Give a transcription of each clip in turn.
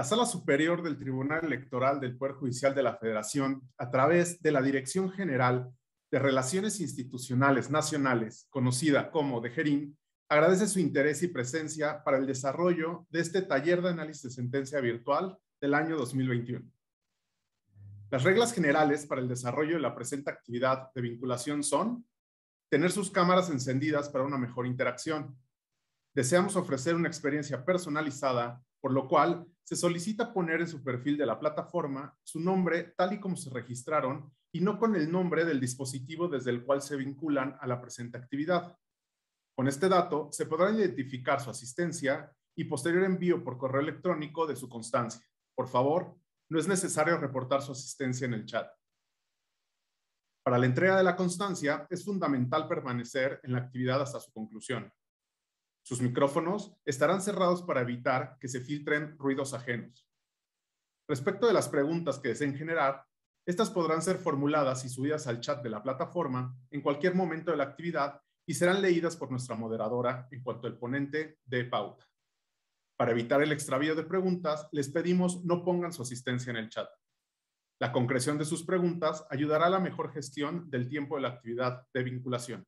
La Sala Superior del Tribunal Electoral del Poder Judicial de la Federación, a través de la Dirección General de Relaciones Institucionales Nacionales, conocida como DGRIN, agradece su interés y presencia para el desarrollo de este taller de análisis de sentencia virtual del año 2021. Las reglas generales para el desarrollo de la presente actividad de vinculación son: tener sus cámaras encendidas para una mejor interacción. Deseamos ofrecer una experiencia personalizada, por lo cual se solicita poner en su perfil de la plataforma su nombre tal y como se registraron y no con el nombre del dispositivo desde el cual se vinculan a la presente actividad. Con este dato se podrá identificar su asistencia y posterior envío por correo electrónico de su constancia. Por favor, no es necesario reportar su asistencia en el chat. Para la entrega de la constancia es fundamental permanecer en la actividad hasta su conclusión. Sus micrófonos estarán cerrados para evitar que se filtren ruidos ajenos. Respecto de las preguntas que deseen generar, estas podrán ser formuladas y subidas al chat de la plataforma en cualquier momento de la actividad y serán leídas por nuestra moderadora en cuanto el ponente dé pauta. Para evitar el extravío de preguntas, les pedimos no pongan su asistencia en el chat. La concreción de sus preguntas ayudará a la mejor gestión del tiempo de la actividad de vinculación.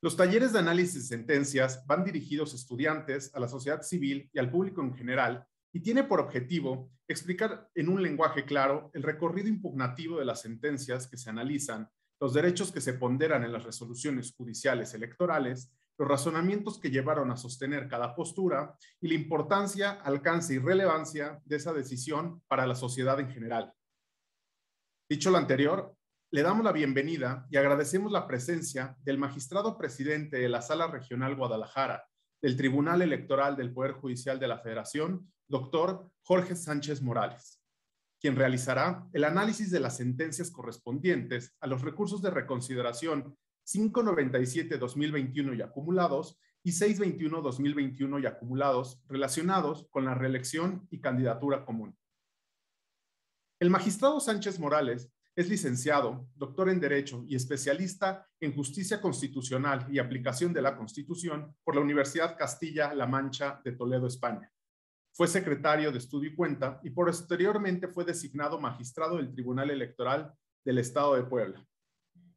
Los talleres de análisis de sentencias van dirigidos a estudiantes, a la sociedad civil y al público en general y tiene por objetivo explicar en un lenguaje claro el recorrido impugnativo de las sentencias que se analizan, los derechos que se ponderan en las resoluciones judiciales electorales, los razonamientos que llevaron a sostener cada postura y la importancia, alcance y relevancia de esa decisión para la sociedad en general. Dicho lo anterior, le damos la bienvenida y agradecemos la presencia del magistrado presidente de la Sala Regional Guadalajara del Tribunal Electoral del Poder Judicial de la Federación, doctor Jorge Sánchez Morales, quien realizará el análisis de las sentencias correspondientes a los recursos de reconsideración 597-2021 y acumulados y 621-2021 y acumulados relacionados con la reelección y candidatura común. El magistrado Sánchez Morales es licenciado, doctor en Derecho y especialista en Justicia Constitucional y Aplicación de la Constitución por la Universidad Castilla-La Mancha de Toledo, España. Fue secretario de Estudio y Cuenta y posteriormente fue designado magistrado del Tribunal Electoral del Estado de Puebla.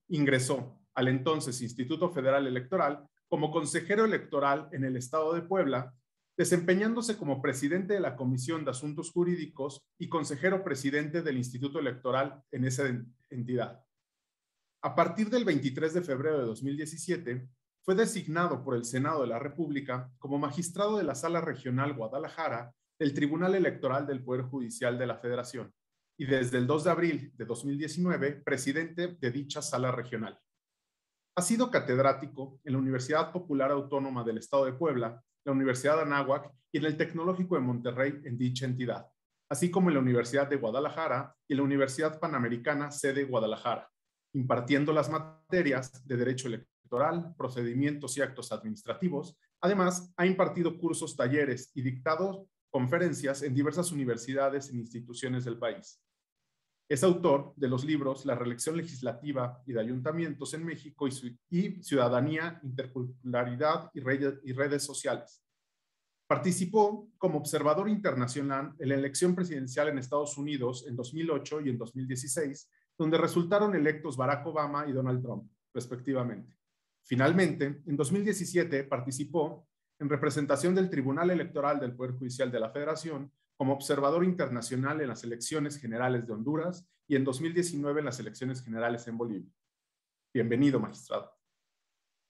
Ingresó al entonces Instituto Federal Electoral como consejero electoral en el Estado de Puebla, desempeñándose como presidente de la Comisión de Asuntos Jurídicos y consejero presidente del Instituto Electoral en esa entidad. A partir del 23 de febrero de 2017, fue designado por el Senado de la República como magistrado de la Sala Regional Guadalajara del Tribunal Electoral del Poder Judicial de la Federación y desde el 2 de abril de 2019, presidente de dicha Sala Regional. Ha sido catedrático en la Universidad Popular Autónoma del Estado de Puebla, la Universidad de Anáhuac y en el Tecnológico de Monterrey en dicha entidad, así como en la Universidad de Guadalajara y la Universidad Panamericana, sede Guadalajara, impartiendo las materias de Derecho Electoral, Procedimientos y Actos Administrativos. Además, ha impartido cursos, talleres y dictado conferencias en diversas universidades e instituciones del país. Es autor de los libros La reelección legislativa y de ayuntamientos en México y Ciudadanía, Interculturalidad y redes sociales. Participó como observador internacional en la elección presidencial en Estados Unidos en 2008 y en 2016, donde resultaron electos Barack Obama y Donald Trump, respectivamente. Finalmente, en 2017 participó en representación del Tribunal Electoral del Poder Judicial de la Federación como observador internacional en las elecciones generales de Honduras y en 2019 en las elecciones generales en Bolivia. Bienvenido, magistrado.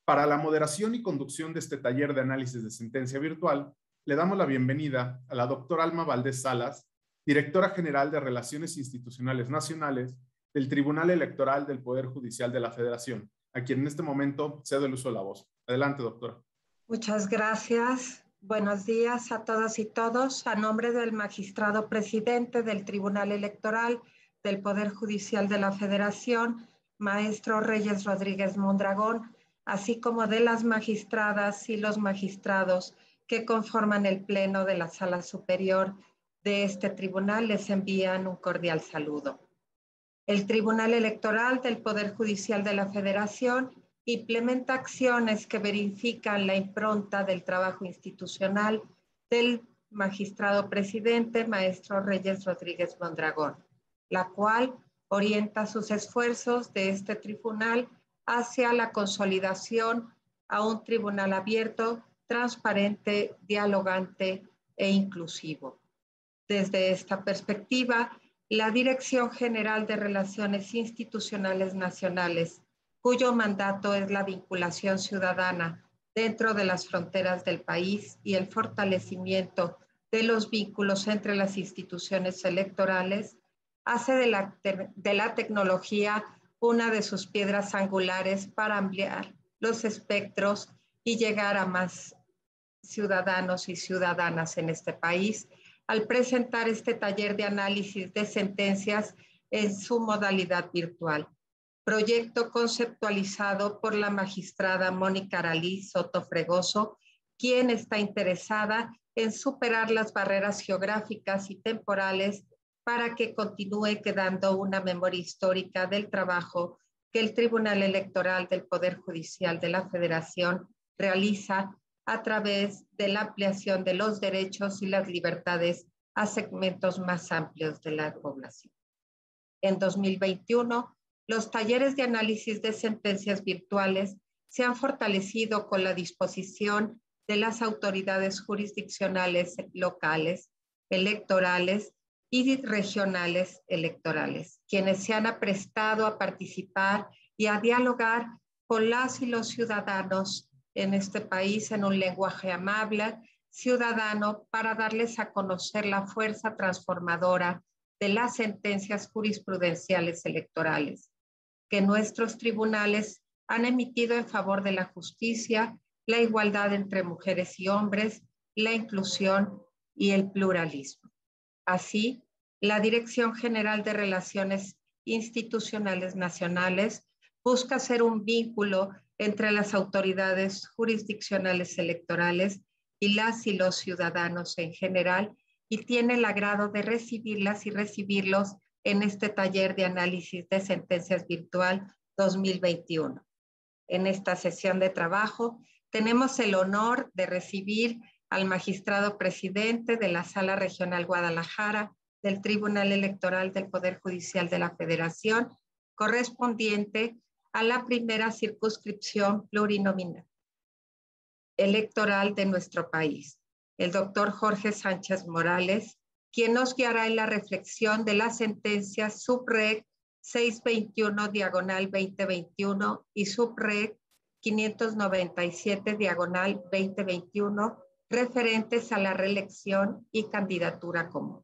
Para la moderación y conducción de este taller de análisis de sentencia virtual, le damos la bienvenida a la doctora Alma Valdés Salas, directora general de Relaciones Institucionales Nacionales del Tribunal Electoral del Poder Judicial de la Federación, a quien en este momento cedo el uso de la voz. Adelante, doctora. Muchas gracias. Buenos días a todas y todos. A nombre del magistrado presidente del Tribunal Electoral del Poder Judicial de la Federación, maestro Reyes Rodríguez Mondragón, así como de las magistradas y los magistrados que conforman el Pleno de la Sala Superior de este tribunal, les envían un cordial saludo. El Tribunal Electoral del Poder Judicial de la Federación implementa acciones que verifican la impronta del trabajo institucional del magistrado presidente, maestro Reyes Rodríguez Mondragón, la cual orienta sus esfuerzos de este tribunal hacia la consolidación a un tribunal abierto, transparente, dialogante e inclusivo. Desde esta perspectiva, la Dirección General de Relaciones Institucionales Nacionales, cuyo mandato es la vinculación ciudadana dentro de las fronteras del país y el fortalecimiento de los vínculos entre las instituciones electorales, hace de la tecnología una de sus piedras angulares para ampliar los espectros y llegar a más ciudadanos y ciudadanas en este país, al presentar este taller de análisis de sentencias en su modalidad virtual. Proyecto conceptualizado por la magistrada Mónica Aralí Soto Fregoso, quien está interesada en superar las barreras geográficas y temporales para que continúe quedando una memoria histórica del trabajo que el Tribunal Electoral del Poder Judicial de la Federación realiza a través de la ampliación de los derechos y las libertades a segmentos más amplios de la población. En 2021, los talleres de análisis de sentencias virtuales se han fortalecido con la disposición de las autoridades jurisdiccionales locales, electorales y regionales electorales, quienes se han aprestado a participar y a dialogar con las y los ciudadanos en este país en un lenguaje amable, ciudadano, para darles a conocer la fuerza transformadora de las sentencias jurisprudenciales electorales que nuestros tribunales han emitido en favor de la justicia, la igualdad entre mujeres y hombres, la inclusión y el pluralismo. Así, la Dirección General de Relaciones Institucionales Nacionales busca ser un vínculo entre las autoridades jurisdiccionales electorales y las y los ciudadanos en general, y tiene el agrado de recibirlas y recibirlos en este taller de análisis de sentencias virtual 2021. En esta sesión de trabajo tenemos el honor de recibir al magistrado presidente de la Sala Regional Guadalajara del Tribunal Electoral del Poder Judicial de la Federación, correspondiente a la primera circunscripción plurinominal electoral de nuestro país, el doctor Jorge Sánchez Morales, quien nos guiará en la reflexión de la sentencia Subreg 621/2021 y Subreg 597/2021, referentes a la reelección y candidatura común.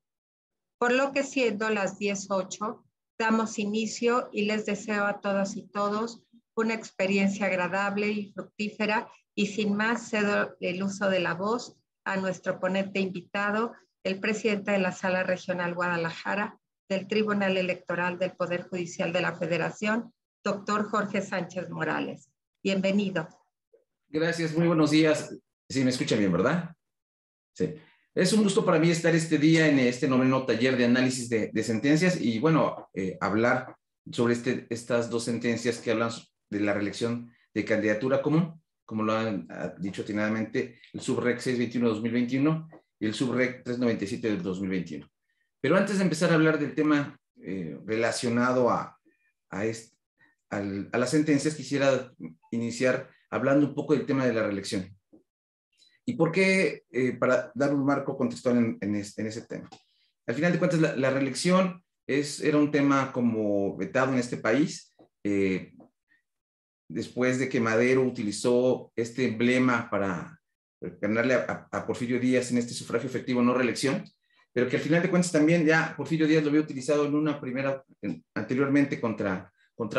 Por lo que, siendo las 10:08, damos inicio y les deseo a todas y todos una experiencia agradable y fructífera, y sin más cedo el uso de la voz a nuestro ponente invitado, el presidente de la Sala Regional Guadalajara del Tribunal Electoral del Poder Judicial de la Federación, doctor Jorge Sánchez Morales. Bienvenido. Gracias, muy buenos días. Sí, me escuchan bien, ¿verdad? Sí. Es un gusto para mí estar este día en este noveno taller de análisis de sentencias y, bueno, hablar sobre estas dos sentencias que hablan de la reelección de candidatura común, como lo han dicho atinadamente, el Subreg 621/2021 y el Subreg 397/2021. Pero antes de empezar a hablar del tema relacionado a las sentencias, quisiera iniciar hablando un poco del tema de la reelección. ¿Y por qué? Para dar un marco contextual en ese tema. Al final de cuentas, la reelección era un tema como vetado en este país, después de que Madero utilizó este emblema para ganarle a Porfirio Díaz en este sufragio efectivo no reelección, pero que al final de cuentas también ya Porfirio Díaz lo había utilizado anteriormente contra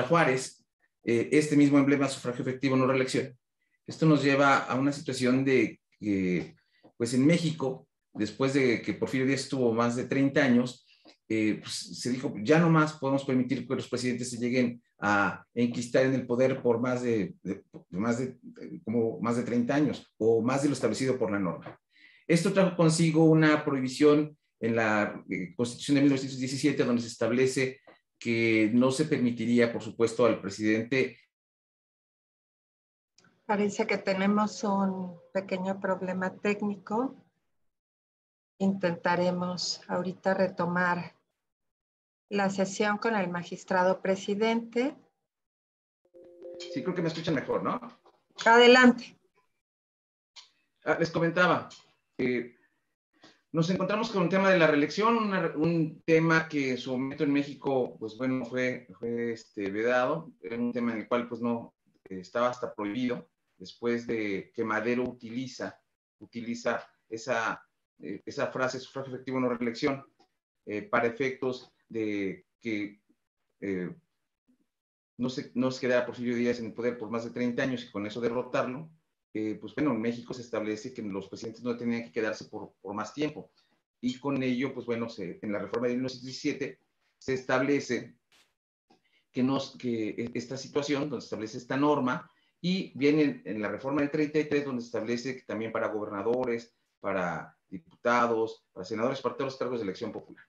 Juárez, este mismo emblema sufragio efectivo no reelección. Esto nos lleva a una situación de que, pues en México, después de que Porfirio Díaz estuvo más de 30 años, pues se dijo, ya no más podemos permitir que los presidentes se lleguen a enquistar en el poder por más de 30 años o más de lo establecido por la norma. Esto trajo consigo una prohibición en la Constitución de 1917, donde se establece que no se permitiría, por supuesto, al presidente. Parece que tenemos un pequeño problema técnico. Intentaremos ahorita retomar la sesión con el magistrado presidente. Sí, creo que me escuchan mejor, ¿no? Adelante. Les comentaba, nos encontramos con un tema de la reelección, un tema que en su momento en México, pues bueno, fue vedado, era un tema en el cual pues no estaba hasta prohibido, después de que Madero utiliza esa frase, sufragio efectivo no reelección, para efectos de que no se quedara Porfirio Díaz en el poder por más de 30 años y con eso derrotarlo. Pues bueno, en México se establece que los presidentes no tenían que quedarse por más tiempo. Y con ello, pues bueno, en la reforma de 1917 se establece que esta situación, donde se establece esta norma, y viene en la reforma del 33, donde se establece que también para gobernadores, para diputados, para senadores, para todos los cargos de elección popular.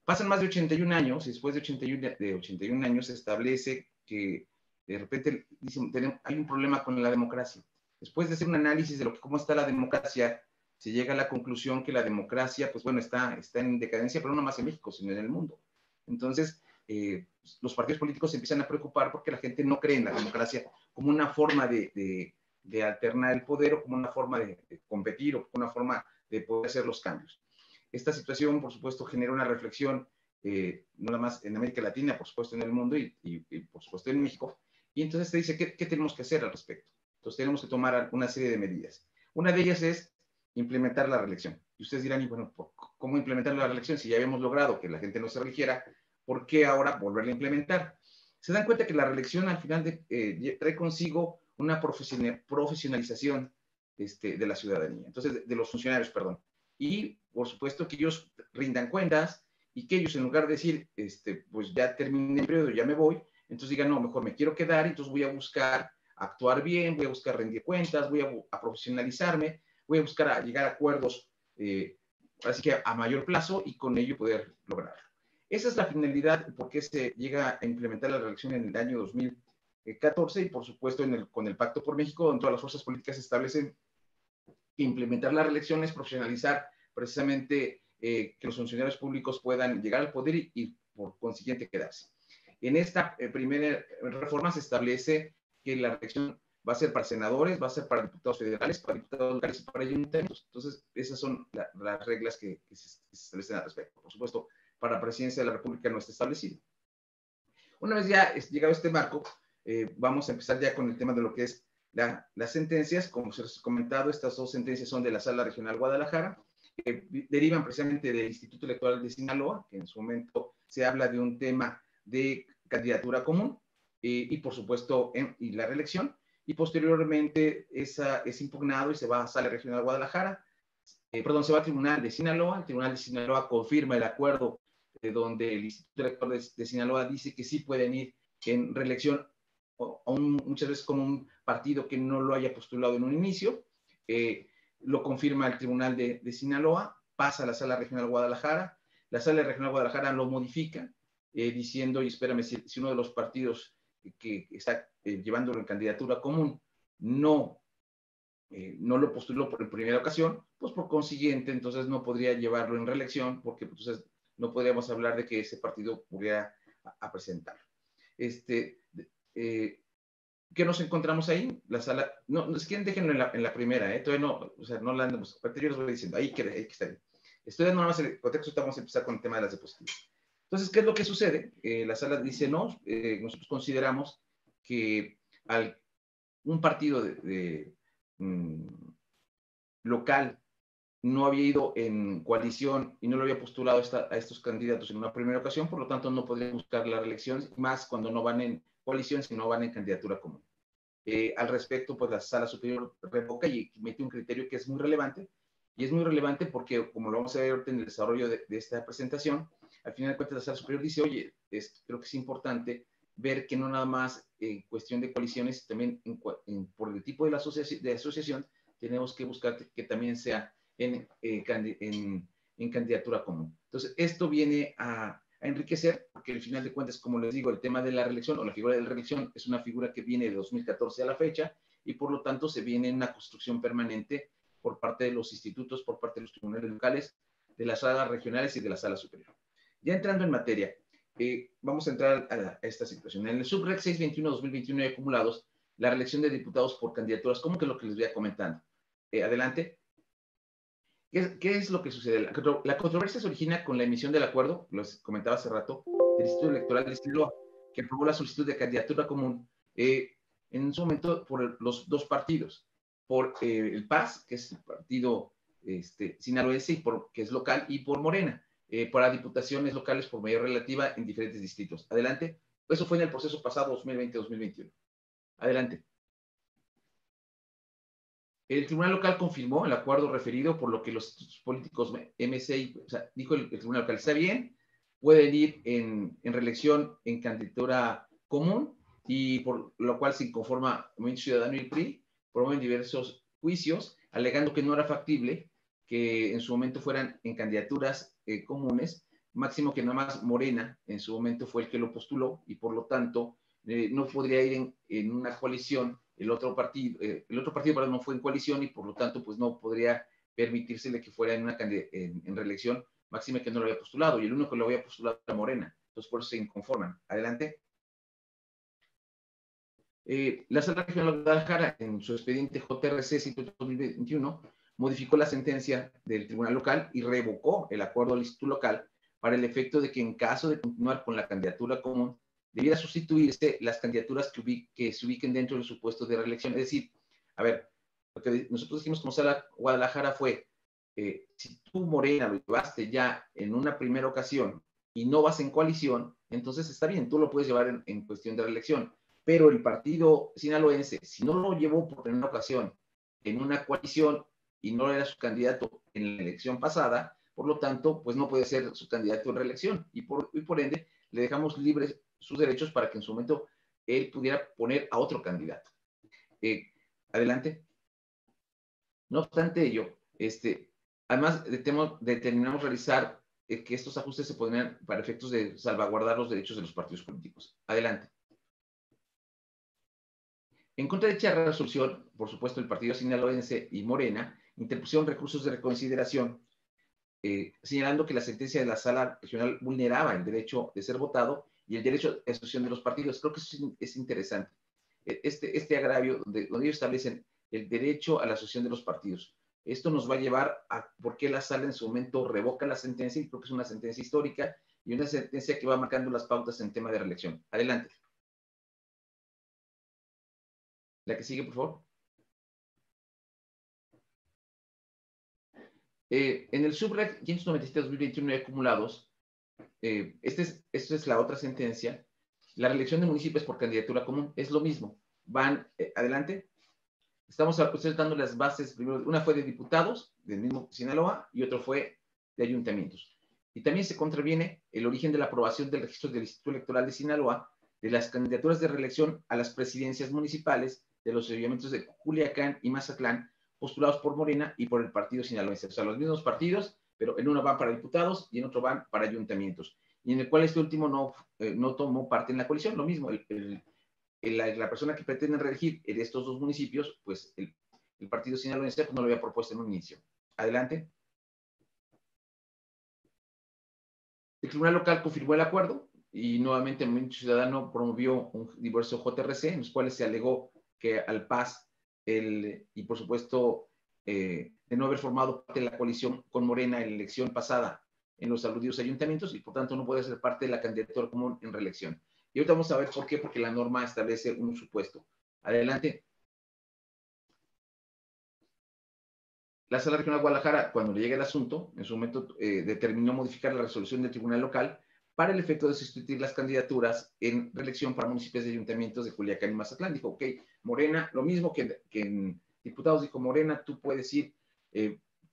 Pasan más de 81 años, y después de 81 años se establece que de repente dicen, hay un problema con la democracia. Después de hacer un análisis de cómo está la democracia, se llega a la conclusión que la democracia, pues bueno, está en decadencia, pero no más en México, sino en el mundo. Entonces, los partidos políticos se empiezan a preocupar porque la gente no cree en la democracia como una forma de alternar el poder, o como una forma de competir, o como una forma de poder hacer los cambios. Esta situación, por supuesto, genera una reflexión, no nada más en América Latina, por supuesto en el mundo y por supuesto en México. Y entonces te dice, ¿qué tenemos que hacer al respecto? Entonces tenemos que tomar una serie de medidas. Una de ellas es implementar la reelección. Y ustedes dirán, y bueno, ¿cómo implementar la reelección? Si ya habíamos logrado que la gente no se reeligiera, ¿por qué ahora volverla a implementar? Se dan cuenta que la reelección al final trae consigo una profesionalización de la ciudadanía, entonces de los funcionarios, perdón. Y por supuesto que ellos rindan cuentas y que ellos en lugar de decir, pues ya terminé el periodo, ya me voy, entonces digan, no, mejor me quiero quedar, entonces voy a buscar actuar bien, voy a buscar rendir cuentas, voy a profesionalizarme, voy a buscar llegar a acuerdos, así que a mayor plazo y con ello poder lograrlo. Esa es la finalidad por qué se llega a implementar la reelección en el año 2014 y por supuesto con el Pacto por México, donde todas las fuerzas políticas establecen que implementar la reelección es profesionalizar precisamente que los funcionarios públicos puedan llegar al poder y por consiguiente quedarse. En esta primera reforma se establece que la reelección va a ser para senadores, va a ser para diputados federales, para diputados locales y para ayuntamientos. Entonces, esas son las reglas que se establecen al respecto. Por supuesto, para la presidencia de la República no está establecido. Una vez ya llegado a este marco, vamos a empezar ya con el tema de lo que es las sentencias. Como se les ha comentado, estas dos sentencias son de la Sala Regional Guadalajara, que derivan precisamente del Instituto Electoral de Sinaloa, que en su momento se habla de un tema de candidatura común, y por supuesto, y la reelección, y posteriormente es impugnado y se va a Sala Regional Guadalajara, se va al Tribunal de Sinaloa. El Tribunal de Sinaloa confirma el acuerdo donde el Instituto Electoral de Sinaloa dice que sí pueden ir en reelección, muchas veces como un partido que no lo haya postulado en un inicio. Lo confirma el Tribunal de Sinaloa, pasa a la Sala Regional Guadalajara, la Sala Regional Guadalajara lo modifica, diciendo, y espérame, si uno de los partidos que está llevándolo en candidatura común no lo postuló por primera ocasión, pues por consiguiente, entonces no podría llevarlo en reelección, porque entonces no podríamos hablar de que ese partido pudiera a presentarlo. ¿Qué nos encontramos ahí? La sala, no, si quieren déjenlo en la primera, todavía no, o sea, no la andamos, yo les voy diciendo, ahí que está bien. Estoy nada más el contexto, vamos a empezar con el tema de las diapositivas. Entonces, ¿qué es lo que sucede? La sala dice, no, nosotros consideramos que un partido local no había ido en coalición y no lo había postulado a estos candidatos en una primera ocasión, por lo tanto no podría buscar la reelección, más cuando no van en coalición, sino van en candidatura común. Al respecto, pues la Sala Superior revoca y mete un criterio que es muy relevante, y es muy relevante porque, como lo vamos a ver ahorita en el desarrollo de esta presentación, al final de cuentas la Sala Superior dice, oye, creo que es importante ver que no nada más en cuestión de coaliciones, también por el tipo de asociación, tenemos que buscar que también sea en candidatura común. Entonces, esto viene a enriquecer, porque al final de cuentas, como les digo, el tema de la reelección o la figura de la reelección es una figura que viene de 2014 a la fecha, y por lo tanto se viene en una construcción permanente por parte de los institutos, por parte de los tribunales locales, de las salas regionales y de la sala superior. Ya entrando en materia, vamos a entrar a esta situación. En el SUBREC 621-2021 hay acumulados la reelección de diputados por candidaturas, como que lo que les voy a comentando. Adelante. ¿Qué es lo que sucede? La controversia se origina con la emisión del acuerdo, los comentaba hace rato, del Instituto Electoral de Sinaloa, que aprobó la solicitud de candidatura común en su momento por los dos partidos, por el PAS, que es el partido sinaloense, que es local, y por Morena, para diputaciones locales por mayoría relativa en diferentes distritos. Adelante. Eso fue en el proceso pasado 2020-2021. Adelante. El Tribunal Local confirmó el acuerdo referido, por lo que los políticos MCI, o sea, dijo el Tribunal Local, está bien, pueden ir en reelección en candidatura común, y por lo cual se inconforma Movimiento Ciudadano y el PRI, promueven diversos juicios, alegando que no era factible que en su momento fueran en candidaturas comunes, máximo que nada más Morena en su momento fue el que lo postuló, y por lo tanto no podría ir en una coalición. El otro partido, perdón, no fue en coalición, y por lo tanto pues no podría permitírsele que fuera en reelección, máxime que no lo había postulado, y el único que lo había postulado era Morena. Entonces por eso se inconforman. Adelante. La Sala Regional de Guadalajara, en su expediente JRC 2021, modificó la sentencia del Tribunal Local y revocó el acuerdo del Instituto Local para el efecto de que en caso de continuar con la candidatura común, debiera sustituirse las candidaturas que se ubiquen dentro del supuesto de reelección. Es decir, a ver, lo que nosotros dijimos como Sala Guadalajara fue, si tú, Morena, lo llevaste ya en una primera ocasión y no vas en coalición, entonces está bien, tú lo puedes llevar en cuestión de reelección. Pero el partido sinaloense, si no lo llevó por primera ocasión en una coalición y no era su candidato en la elección pasada, por lo tanto, pues no puede ser su candidato en reelección, y por ende le dejamos libres sus derechos para que en su momento él pudiera poner a otro candidato. Adelante. No obstante ello, además determinamos realizar que estos ajustes se podrían para efectos de salvaguardar los derechos de los partidos políticos. Adelante. En contra de dicha resolución, por supuesto, el partido sinaloense y Morena interpusieron recursos de reconsideración, señalando que la sentencia de la Sala Regional vulneraba el derecho de ser votado y el derecho de asociación de los partidos. Creo que eso es interesante. Este agravio donde ellos establecen el derecho a la asociación de los partidos. Esto nos va a llevar a por qué la Sala en su momento revoca la sentencia, y creo que es una sentencia histórica y una sentencia que va marcando las pautas en tema de reelección. Adelante. La que sigue, por favor. En el SUBREC 597-2021 acumulados, esta es la otra sentencia. La reelección de municipios por candidatura común es lo mismo. Van, adelante. Estamos dando las bases. Primero, una fue de diputados del mismo Sinaloa y otro fue de ayuntamientos. Y también se contraviene el origen de la aprobación del registro del Instituto Electoral de Sinaloa de las candidaturas de reelección a las presidencias municipales de los ayuntamientos de Culiacán y Mazatlán, postulados por Morena y por el partido sinaloense. O sea, los mismos partidos, pero en uno van para diputados y en otro van para ayuntamientos. Y en el cual este último no tomó parte en la coalición. Lo mismo, la persona que pretende reelegir en estos dos municipios, pues el partido sinaloense pues no lo había propuesto en un inicio. Adelante. El Tribunal Local confirmó el acuerdo y nuevamente el Movimiento Ciudadano promovió un diverso JRC en los cuales se alegó que al PAS y por supuesto de no haber formado parte de la coalición con Morena en la elección pasada en los aludidos ayuntamientos, y por tanto no puede ser parte de la candidatura común en reelección. Y ahorita vamos a ver por qué, porque la norma establece un supuesto. Adelante. La Sala Regional de Guadalajara, cuando le llega el asunto, en su momento determinó modificar la resolución del Tribunal Local para el efecto de sustituir las candidaturas en reelección para municipios de ayuntamientos de Culiacán y Mazatlán. Dijo, ok, Morena, lo mismo que en diputados, dijo Morena, tú puedes ir,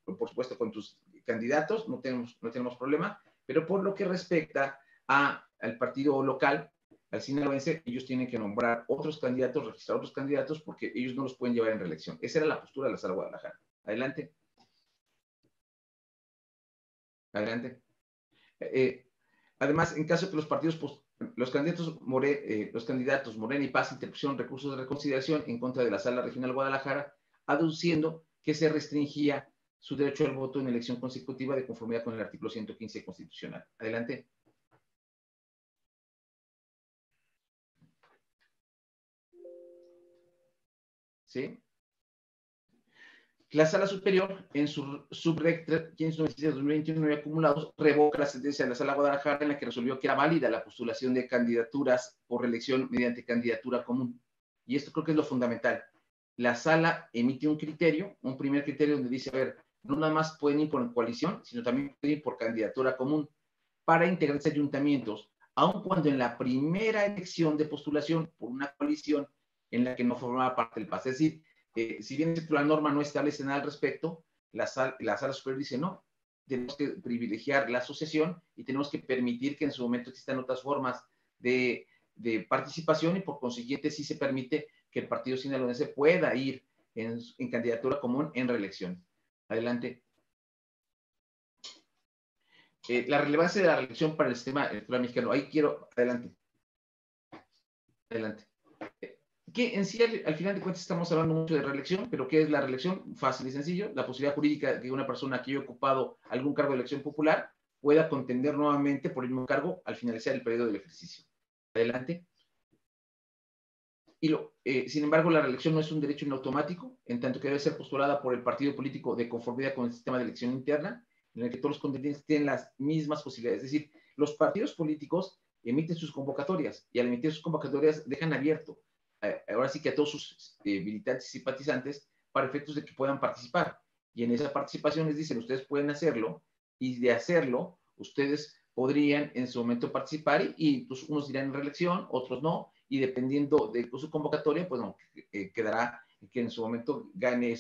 por supuesto, con tus candidatos, no tenemos problema, pero por lo que respecta al partido local, al sinaloense, ellos tienen que nombrar otros candidatos, registrar otros candidatos, porque ellos no los pueden llevar en reelección. Esa era la postura de la Sala Guadalajara. Adelante. Adelante. Además, en caso que los candidatos Morena y Paz interpusieron recursos de reconsideración en contra de la Sala Regional Guadalajara, aduciendo que se restringía su derecho al voto en elección consecutiva de conformidad con el artículo 115 constitucional. Adelante. ¿Sí? La Sala Superior, en su subrec 597-2021 acumulados, revoca la sentencia de la Sala Guadalajara en la que resolvió que era válida la postulación de candidaturas por reelección mediante candidatura común. Y esto creo que es lo fundamental. La Sala emite un criterio, un primer criterio donde dice, a ver, no nada más pueden ir por coalición, sino también pueden ir por candidatura común para integrarse ayuntamientos, aun cuando en la primera elección de postulación por una coalición en la que no formaba parte del PAS. Es decir, si bien la norma no establece nada al respecto, la sala superior dice no, tenemos que privilegiar la asociación y tenemos que permitir que en su momento existan otras formas de participación y por consiguiente sí se permite que el partido sinaloense pueda ir en candidatura común en reelección. Adelante. La relevancia de la reelección para el sistema electoral mexicano. Ahí quiero, adelante. Adelante. Que en sí, al final de cuentas, estamos hablando mucho de reelección, pero ¿qué es la reelección? Fácil y sencillo. La posibilidad jurídica de que una persona que haya ocupado algún cargo de elección popular pueda contender nuevamente por el mismo cargo al finalizar el periodo del ejercicio. Adelante. Sin embargo, la reelección no es un derecho en automático, en tanto que debe ser postulada por el partido político de conformidad con el sistema de elección interna, en el que todos los contendientes tienen las mismas posibilidades. Es decir, los partidos políticos emiten sus convocatorias y al emitir sus convocatorias dejan abierto ahora sí que a todos sus militantes y simpatizantes para efectos de que puedan participar. Y en esa participación les dicen, ustedes pueden hacerlo, y de hacerlo, ustedes podrían en su momento participar y pues, unos dirán en reelección, otros no, y dependiendo de su convocatoria, pues no, quedará que en su momento gane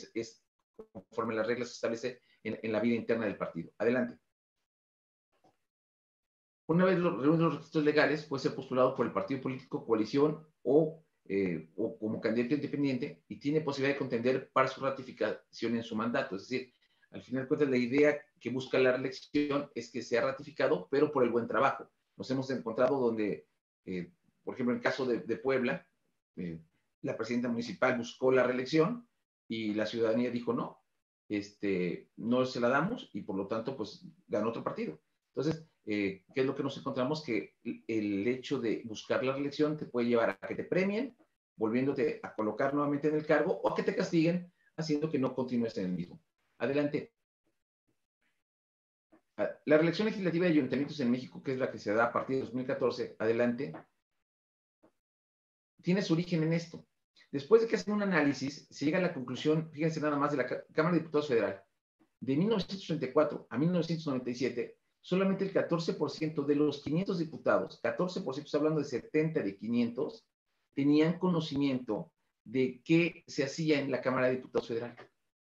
conforme las reglas se establece en la vida interna del partido. Adelante. Una vez reunidos los requisitos legales, puede ser postulado por el partido político, coalición o como candidato independiente y tiene posibilidad de contender para su ratificación en su mandato. Es decir, al final de cuentas, la idea que busca la reelección es que sea ratificado, pero por el buen trabajo. Nos hemos encontrado donde, por ejemplo, en el caso de Puebla, la presidenta municipal buscó la reelección y la ciudadanía dijo no, no se la damos y por lo tanto, pues ganó otro partido. Entonces, ¿qué es lo que nos encontramos? Que el hecho de buscar la reelección te puede llevar a que te premien, volviéndote a colocar nuevamente en el cargo, o a que te castiguen, haciendo que no continúes en el mismo. Adelante. La reelección legislativa de ayuntamientos en México, que es la que se da a partir de 2014, adelante, tiene su origen en esto. Después de que hacen un análisis, se llega a la conclusión, fíjense nada más, de la Cámara de Diputados Federal, de 1934 a 1997, solamente el 14% de los 500 diputados, 14%, estoy hablando de 70 de 500, tenían conocimiento de qué se hacía en la Cámara de Diputados Federal.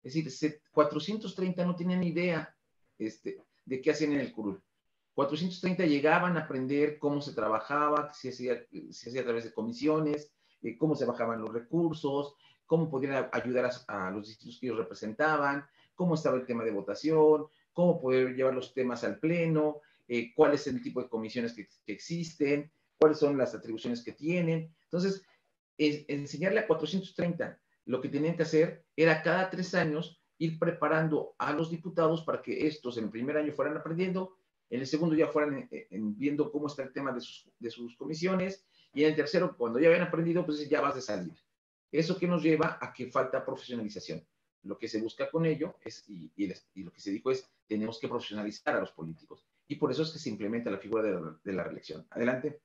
Es decir, 430 no tenían idea de qué hacían en el curul. 430 llegaban a aprender cómo se trabajaba, se hacía a través de comisiones, cómo se bajaban los recursos, cómo podían ayudar a los distritos que ellos representaban, cómo estaba el tema de votación, cómo poder llevar los temas al pleno, cuál es el tipo de comisiones que existen, cuáles son las atribuciones que tienen. Entonces, enseñarle a 430 lo que tenían que hacer era cada 3 años ir preparando a los diputados para que estos en el primer año fueran aprendiendo, en el segundo ya fueran viendo cómo está el tema de sus comisiones, y en el tercero, cuando ya habían aprendido, pues ya vas de salida. Eso que nos lleva a que falta profesionalización. Lo que se busca con ello es, y lo que se dijo es, tenemos que profesionalizar a los políticos. Y por eso es que se implementa la figura de la reelección. Adelante.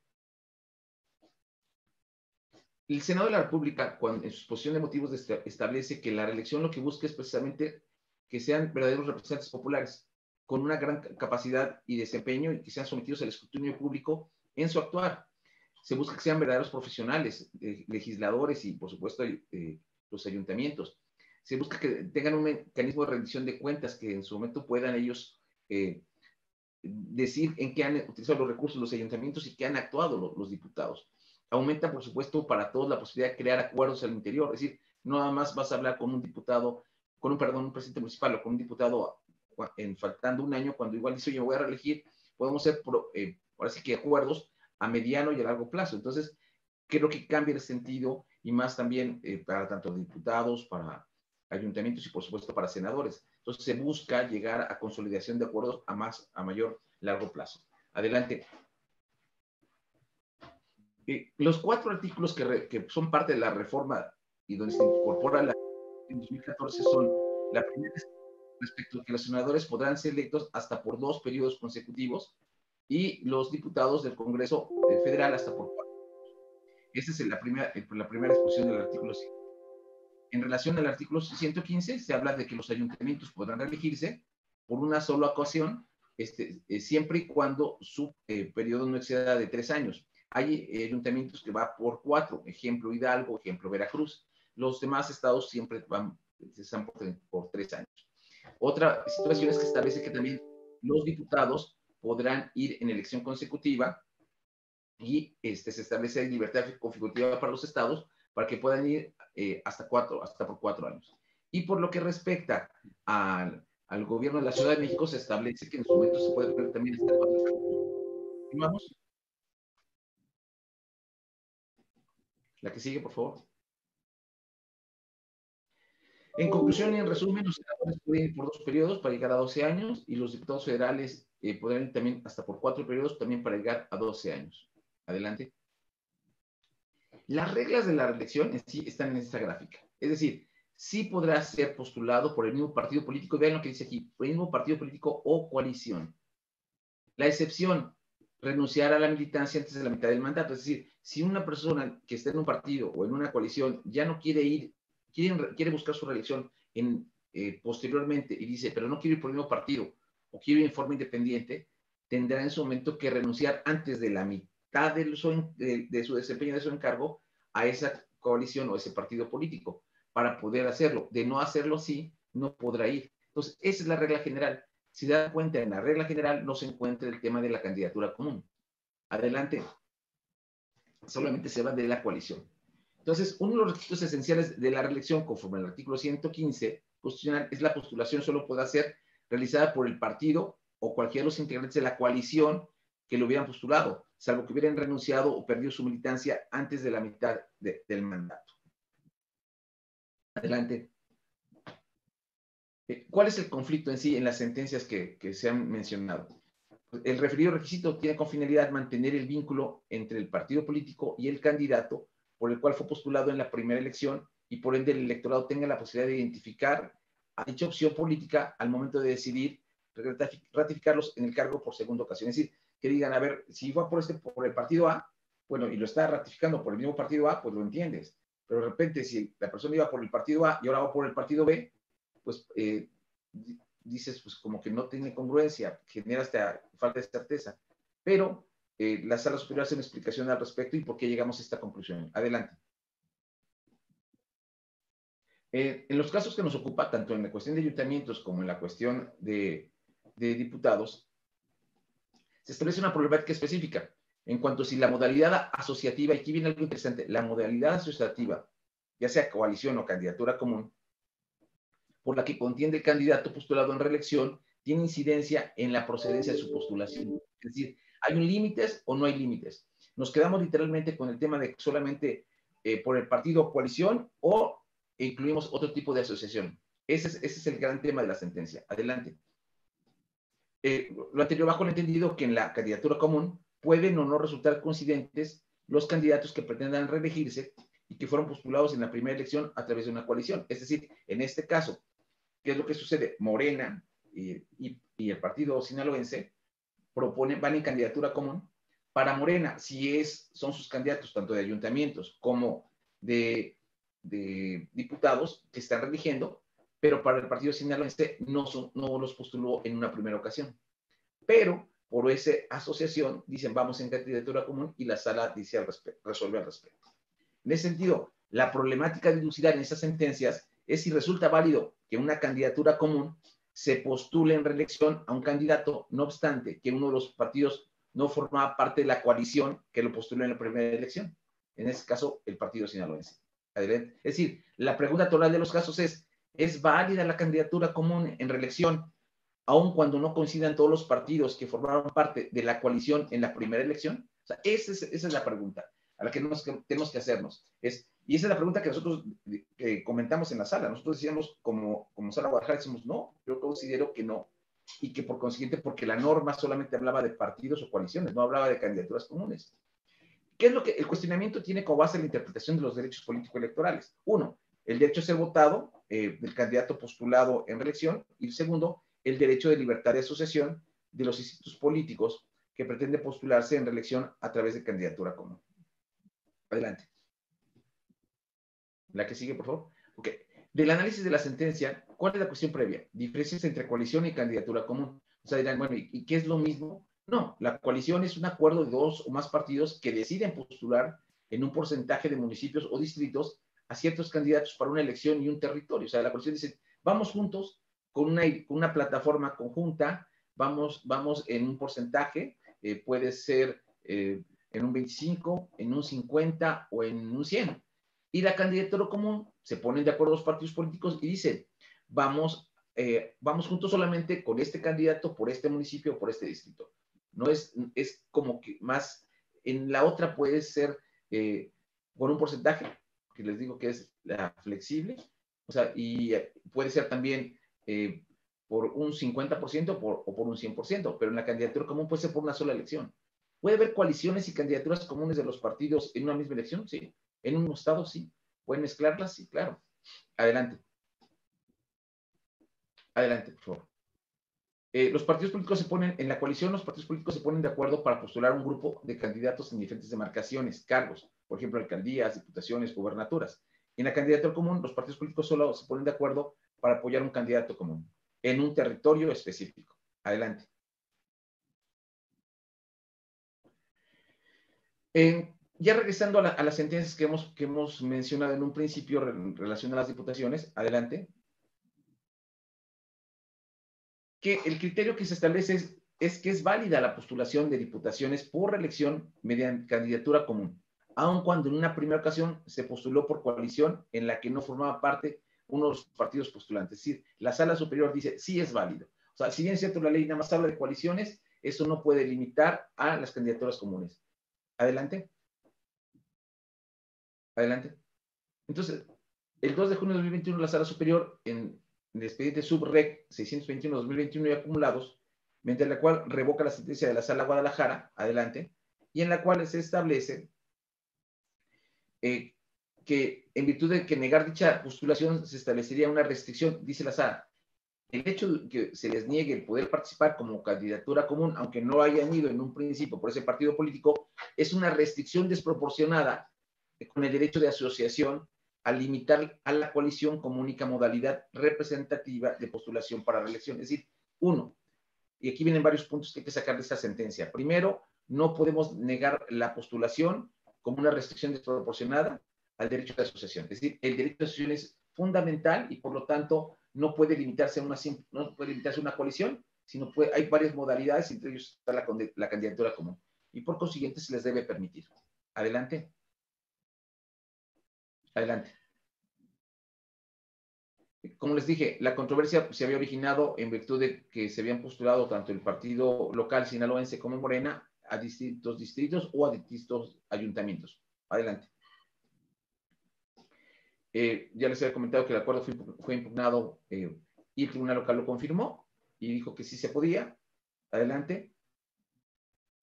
El Senado de la República, en su exposición de motivos, establece que la reelección lo que busca es precisamente que sean verdaderos representantes populares, con una gran capacidad y desempeño y que sean sometidos al escrutinio público en su actuar. Se busca que sean verdaderos profesionales, legisladores y, por supuesto, los ayuntamientos. Se busca que tengan un mecanismo de rendición de cuentas, que en su momento puedan ellos decir en qué han utilizado los recursos los ayuntamientos y qué han actuado los diputados. Aumenta, por supuesto, para todos la posibilidad de crear acuerdos al interior. Es decir, no nada más vas a hablar con un diputado, un presidente municipal o con un diputado faltando un año, cuando igual dice, oye, me voy a reelegir. Podemos hacer, ahora sí que acuerdos a mediano y a largo plazo. Entonces, creo que cambia el sentido y más también para tanto diputados, para ayuntamientos y por supuesto para senadores. Entonces se busca llegar a consolidación de acuerdos a mayor largo plazo. Adelante. Los 4 artículos que son parte de la reforma y donde se incorpora la en 2014 son: la primera es respecto a que los senadores podrán ser electos hasta por 2 periodos consecutivos y los diputados del Congreso Federal hasta por 4. Esa es la primera exposición del artículo 5. En relación al artículo 115, se habla de que los ayuntamientos podrán reelegirse por una sola ocasión, siempre y cuando su periodo no exceda de 3 años. Hay ayuntamientos que va por 4, ejemplo Hidalgo, ejemplo Veracruz. Los demás estados siempre están por 3 años. Otra situación es que establece que también los diputados podrán ir en elección consecutiva y se establece libertad configurativa para los estados para que puedan ir hasta por 4 años. Y por lo que respecta al gobierno de la Ciudad de México, se establece que en su momento se puede poner también hasta 4 años. ¿Continuamos? La que sigue, por favor. En conclusión y en resumen, los senadores pueden ir por 2 periodos para llegar a 12 años y los diputados federales podrán ir también hasta por 4 periodos también para llegar a 12 años. Adelante. Las reglas de la reelección en sí están en esta gráfica. Es decir, sí podrá ser postulado por el mismo partido político, vean lo que dice aquí, por el mismo partido político o coalición. La excepción, renunciar a la militancia antes de la mitad del mandato. Es decir, si una persona que está en un partido o en una coalición ya no quiere ir, quiere buscar su reelección posteriormente y dice, pero no quiero ir por el mismo partido o quiero ir en forma independiente, tendrá en su momento que renunciar antes de la mitad de su desempeño de su encargo a esa coalición o ese partido político para poder hacerlo. De no hacerlo así, no podrá ir. Entonces, esa es la regla general. Si se dan cuenta, en la regla general no se encuentra el tema de la candidatura común. Adelante. Solamente se va de la coalición. Entonces, uno de los requisitos esenciales de la reelección, conforme al artículo 115 constitucional, es la postulación solo puede ser realizada por el partido o cualquiera de los integrantes de la coalición que lo hubieran postulado, salvo que hubieran renunciado o perdido su militancia antes de la mitad del mandato. Adelante. ¿Cuál es el conflicto en sí en las sentencias que se han mencionado? El referido requisito tiene con finalidad mantener el vínculo entre el partido político y el candidato por el cual fue postulado en la primera elección y por ende el electorado tenga la posibilidad de identificar a dicha opción política al momento de decidir ratificarlos en el cargo por segunda ocasión. Es decir, que digan, a ver, si va por el partido A, bueno, y lo está ratificando por el mismo partido A, pues lo entiendes. Pero de repente, si la persona iba por el partido A y ahora va por el partido B, pues dices, pues como que no tiene congruencia, genera hasta falta de certeza. Pero la Sala Superior hace una explicación al respecto y por qué llegamos a esta conclusión. Adelante. En los casos que nos ocupa, tanto en la cuestión de ayuntamientos como en la cuestión de diputados, se establece una problemática específica en cuanto a si la modalidad asociativa, y aquí viene algo interesante, la modalidad asociativa, ya sea coalición o candidatura común, por la que contiende el candidato postulado en reelección, tiene incidencia en la procedencia de su postulación. Es decir, ¿hay un límites o no hay límites? Nos quedamos literalmente con el tema de solamente por el partido o coalición o incluimos otro tipo de asociación. Ese es el gran tema de la sentencia. Adelante. Lo anterior bajo el entendido que en la candidatura común pueden o no resultar coincidentes los candidatos que pretendan reelegirse y que fueron postulados en la primera elección a través de una coalición. Es decir, en este caso, ¿qué es lo que sucede? Morena y el partido sinaloense van en candidatura común. Para Morena, si son sus candidatos tanto de ayuntamientos como de diputados que están reeligiendo, pero para el partido sinaloense no los postuló en una primera ocasión. Pero por esa asociación dicen vamos en candidatura común y la sala dice resuelve al respecto. En ese sentido, la problemática de dilucidar en esas sentencias es si resulta válido que una candidatura común se postule en reelección a un candidato, no obstante que uno de los partidos no formaba parte de la coalición que lo postuló en la primera elección. En este caso, el partido sinaloense. Adelante. Es decir, la pregunta total de los casos ¿es válida la candidatura común en reelección, aun cuando no coincidan todos los partidos que formaron parte de la coalición en la primera elección? O sea, esa es la pregunta a la que tenemos que hacernos. Es Y esa es la pregunta que nosotros comentamos en la sala. Nosotros decíamos, como Sala Guadalajara, decimos, no, yo considero que no. Y que por consiguiente, porque la norma solamente hablaba de partidos o coaliciones, no hablaba de candidaturas comunes. ¿Qué es lo que el cuestionamiento tiene como base la interpretación de los derechos político-electorales? Uno, el derecho a ser votado del candidato postulado en reelección. Y segundo, el derecho de libertad de asociación de los institutos políticos que pretende postularse en reelección a través de candidatura común. Adelante. La que sigue, por favor. Ok. Del análisis de la sentencia, ¿cuál es la cuestión previa? Diferencias entre coalición y candidatura común. O sea, dirán, bueno, ¿y qué es lo mismo? No, la coalición es un acuerdo de dos o más partidos que deciden postular en un porcentaje de municipios o distritos a ciertos candidatos para una elección y un territorio. O sea, la coalición dice, vamos juntos con una plataforma conjunta, vamos en un porcentaje, puede ser en un 25, en un 50 o en un 100. Y la candidatura común, se ponen de acuerdo los partidos políticos y dicen, vamos juntos solamente con este candidato por este municipio o por este distrito. No es como que más, en la otra puede ser por un porcentaje, que les digo que es la flexible, o sea, y puede ser también por un 50% o por un 100%, pero en la candidatura común puede ser por una sola elección. ¿Puede haber coaliciones y candidaturas comunes de los partidos en una misma elección? Sí. ¿En un estado? Sí. ¿Pueden mezclarlas? Sí, claro. Adelante. Adelante, por favor. Los partidos políticos se ponen, en la coalición, los partidos políticos se ponen de acuerdo para postular un grupo de candidatos en diferentes demarcaciones, cargos, por ejemplo, alcaldías, diputaciones, gubernaturas. En la candidatura común, los partidos políticos solo se ponen de acuerdo para apoyar un candidato común en un territorio específico. Adelante. Ya regresando a las sentencias que hemos mencionado en un principio en relación a las diputaciones, adelante. Que el criterio que se establece es que es válida la postulación de diputaciones por reelección mediante candidatura común, aun cuando en una primera ocasión se postuló por coalición en la que no formaba parte uno de los partidos postulantes. Es decir, la sala superior dice, sí es válido. O sea, si bien es cierto la ley nada más habla de coaliciones, eso no puede limitar a las candidaturas comunes. Adelante. Adelante. Entonces, el 2 de junio de 2021, la sala superior, en el expediente subrec 621-2021 y acumulados, mediante la cual revoca la sentencia de la Sala Guadalajara, adelante, y en la cual se establece que en virtud de que negar dicha postulación se establecería una restricción, dice la Sala. El hecho de que se les niegue el poder participar como candidatura común, aunque no hayan ido en un principio por ese partido político, es una restricción desproporcionada con el derecho de asociación al limitar a la coalición como única modalidad representativa de postulación para reelección. Es decir, uno, y aquí vienen varios puntos que hay que sacar de esta sentencia. Primero, no podemos negar la postulación como una restricción desproporcionada al derecho de asociación. Es decir, el derecho de asociación es fundamental y por lo tanto no puede limitarse a una coalición, sino hay varias modalidades, entre ellos está la candidatura común. Y por consiguiente se les debe permitir. Adelante. Adelante. Como les dije, la controversia se había originado en virtud de que se habían postulado tanto el partido local sinaloense como Morena a distintos distritos o a distintos ayuntamientos. Adelante. Ya les había comentado que el acuerdo fue impugnado y el tribunal local lo confirmó y dijo que sí se podía. Adelante.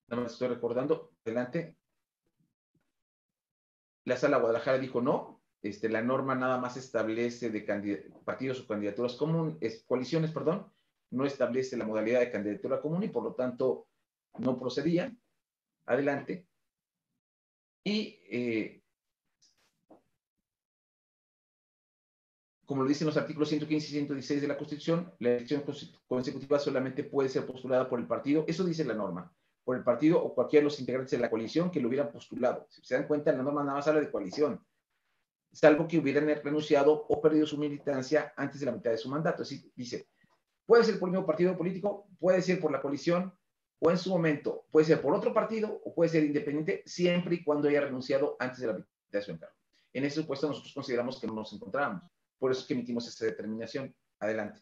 Nada más estoy recordando. Adelante. La Sala Guadalajara dijo no. La norma nada más establece de partidos o candidaturas comunes, coaliciones, perdón, no establece la modalidad de candidatura común y por lo tanto no procedía. Adelante. Y como lo dicen los artículos 115 y 116 de la Constitución, la elección consecutiva solamente puede ser postulada por el partido, eso dice la norma, por el partido o cualquiera de los integrantes de la coalición que lo hubieran postulado. Si se dan cuenta, la norma nada más habla de coalición, salvo que hubieran renunciado o perdido su militancia antes de la mitad de su mandato. Es decir, dice, puede ser por el mismo partido político, puede ser por la coalición, o en su momento puede ser por otro partido, o puede ser independiente, siempre y cuando haya renunciado antes de la mitad de su encargo. En ese supuesto nosotros consideramos que no nos encontrábamos. Por eso es que emitimos esta determinación. Adelante.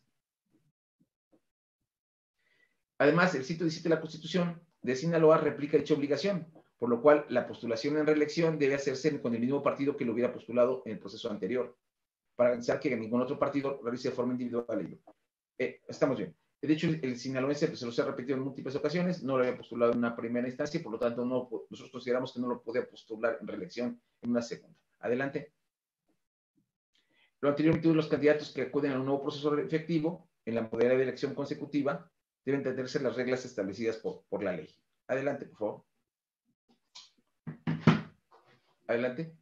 Además, el 117 de la Constitución de Sinaloa replica dicha obligación, por lo cual la postulación en reelección debe hacerse con el mismo partido que lo hubiera postulado en el proceso anterior, para garantizar que ningún otro partido realice de forma individual ello. Estamos bien. De hecho, el sinaloense pues, se los ha repetido en múltiples ocasiones, no lo había postulado en una primera instancia y por lo tanto nosotros consideramos que no lo podía postular en reelección en una segunda. Adelante. Lo anterior, los candidatos que acuden a un nuevo proceso efectivo en la modalidad de elección consecutiva deben tenerse las reglas establecidas por la ley. Adelante, por favor. Adelante.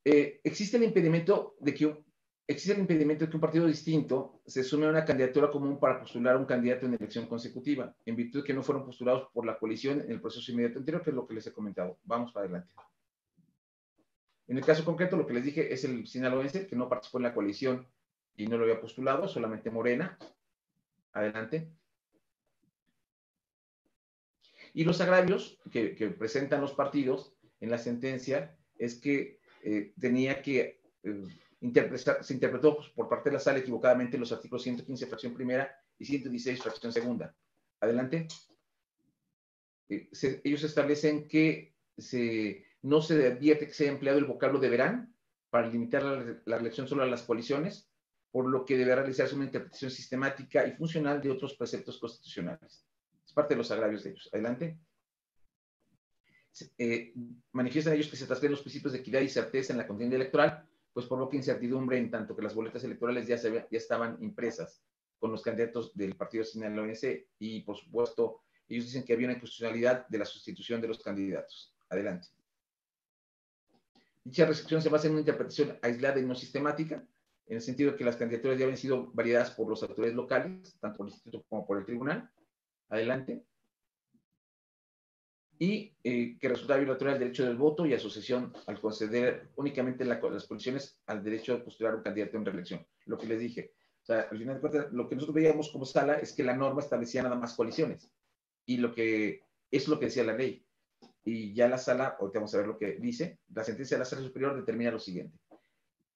Existe el impedimento de que un partido distinto se sume a una candidatura común para postular a un candidato en elección consecutiva, en virtud de que no fueron postulados por la coalición en el proceso inmediato anterior, que es lo que les he comentado. Vamos para adelante. En el caso concreto, lo que les dije es el sinaloense, que no participó en la coalición y no lo había postulado, solamente Morena. Adelante. Y los agravios que presentan los partidos en la sentencia es que tenía que se interpretó pues, por parte de la sala equivocadamente los artículos 115, fracción primera, y 116, fracción segunda. Adelante. Ellos establecen que no se advierte que se haya empleado el vocablo deberán para limitar la elección solo a las coaliciones, por lo que debe realizarse una interpretación sistemática y funcional de otros preceptos constitucionales. Es parte de los agravios de ellos. Adelante. Manifiestan ellos que se trasgreden los principios de equidad y certeza en la contienda electoral, pues provoca incertidumbre en tanto que las boletas electorales ya estaban impresas con los candidatos del partido sinaloense y, por supuesto, ellos dicen que había una inconstitucionalidad de la sustitución de los candidatos. Adelante. Dicha restricción se basa en una interpretación aislada y no sistemática, en el sentido de que las candidaturas ya habían sido validadas por las autoridades locales, tanto por el instituto como por el tribunal. Adelante. Y que resultaba violatoria del derecho del voto y asociación al conceder únicamente las condiciones al derecho de postular un candidato en reelección. Lo que les dije. O sea, al final de cuentas, lo que nosotros veíamos como sala es que la norma establecía nada más coaliciones. Y es lo que decía la ley. Y ya la sala, ahorita vamos a ver lo que dice, la sentencia de la sala superior determina lo siguiente.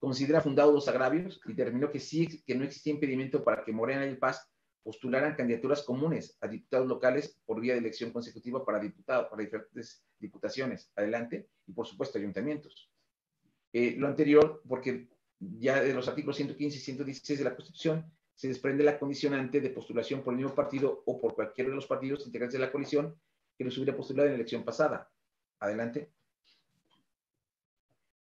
Considera fundados los agravios y determinó que no existía impedimento para que Morena y el PAS postularan candidaturas comunes a diputados locales por vía de elección consecutiva para diferentes diputaciones. Adelante. Y por supuesto ayuntamientos. Lo anterior, porque ya de los artículos 115 y 116 de la Constitución se desprende la condicionante de postulación por el mismo partido o por cualquiera de los partidos integrantes de la coalición que los hubiera postulado en la elección pasada. Adelante.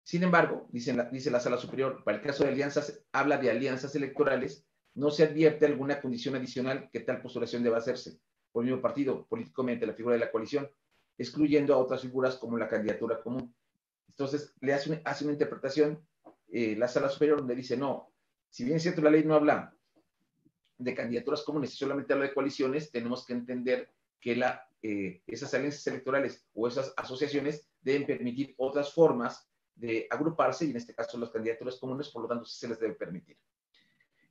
Sin embargo, dice la Sala Superior, para el caso de alianzas, habla de alianzas electorales, no se advierte alguna condición adicional que tal postulación deba hacerse por el mismo partido político mediante la figura de la coalición, excluyendo a otras figuras como la candidatura común. Entonces, le hace una interpretación la Sala Superior donde dice, no, si bien es cierto la ley no habla de candidaturas comunes y solamente habla de coaliciones, tenemos que entender que esas alianzas electorales o esas asociaciones deben permitir otras formas de agruparse y en este caso las candidaturas comunes, por lo tanto, sí se les debe permitir.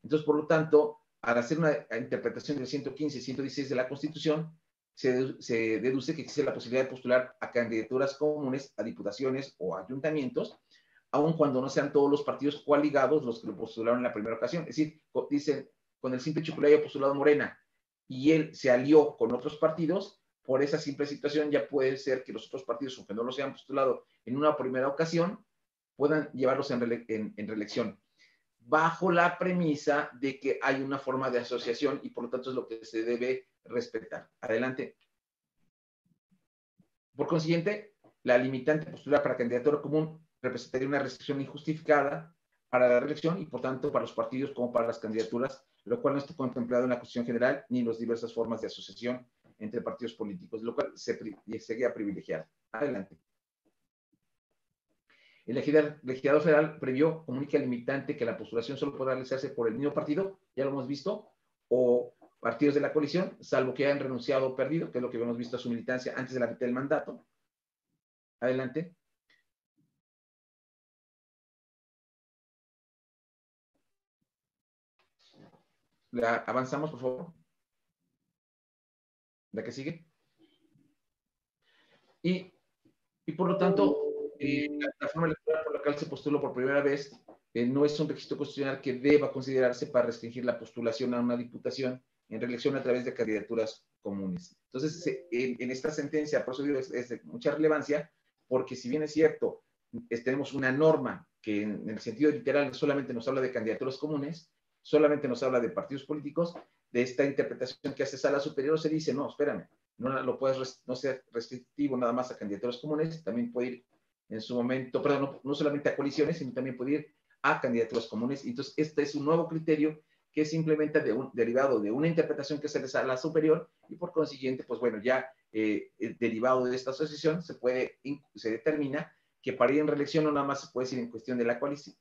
Entonces, por lo tanto, al hacer una interpretación del 115 y 116 de la Constitución, se deduce que existe la posibilidad de postular a candidaturas comunes, a diputaciones o a ayuntamientos, aun cuando no sean todos los partidos coaligados los que lo postularon en la primera ocasión. Es decir, dicen, con el simple hecho que lo haya postulado Morena y él se alió con otros partidos, por esa simple situación ya puede ser que los otros partidos, aunque no los hayan postulado en una primera ocasión, puedan llevarlos en reelección, bajo la premisa de que hay una forma de asociación y por lo tanto es lo que se debe respetar. Adelante. Por consiguiente, la limitante postular para candidatura común representaría una restricción injustificada para la reelección y por tanto para los partidos como para las candidaturas, lo cual no está contemplado en la Constitución General ni en las diversas formas de asociación entre partidos políticos, lo cual sería privilegiado. Adelante. El legislador federal previó como única limitante que la postulación solo podrá realizarse por el mismo partido, ya lo hemos visto, o partidos de la coalición, salvo que hayan renunciado o perdido, que es lo que hemos visto a su militancia antes de la mitad del mandato. Adelante. Avanzamos, por favor. La que sigue. Y por lo tanto, la forma electoral por la cual se postuló por primera vez no es un requisito constitucional que deba considerarse para restringir la postulación a una diputación en reelección a través de candidaturas comunes. Entonces, en esta sentencia, por eso digo, es de mucha relevancia, porque si bien es cierto, tenemos una norma que en el sentido literal solamente nos habla de candidaturas comunes, solamente nos habla de partidos políticos, de esta interpretación que hace Sala Superior se dice, no, espérame, no ser restrictivo nada más a candidaturas comunes, también puede ir en su momento, perdón, no solamente a coaliciones, sino también puede ir a candidaturas comunes. Entonces, este es un nuevo criterio que es simplemente derivado de una interpretación que se le da a la superior y por consiguiente, pues bueno, ya derivado de esta asociación se determina que para ir en reelección no nada más se puede decir en cuestión de la coalición,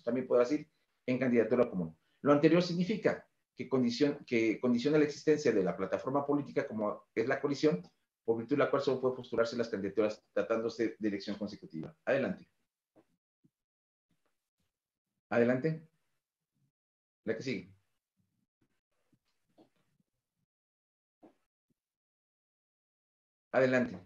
también puede decir en candidatura común. Lo anterior significa que condiciona la existencia de la plataforma política como es la coalición, por virtud de la cual solo puede postularse las candidaturas tratándose de elección consecutiva. Adelante. Adelante. La que sigue. Adelante.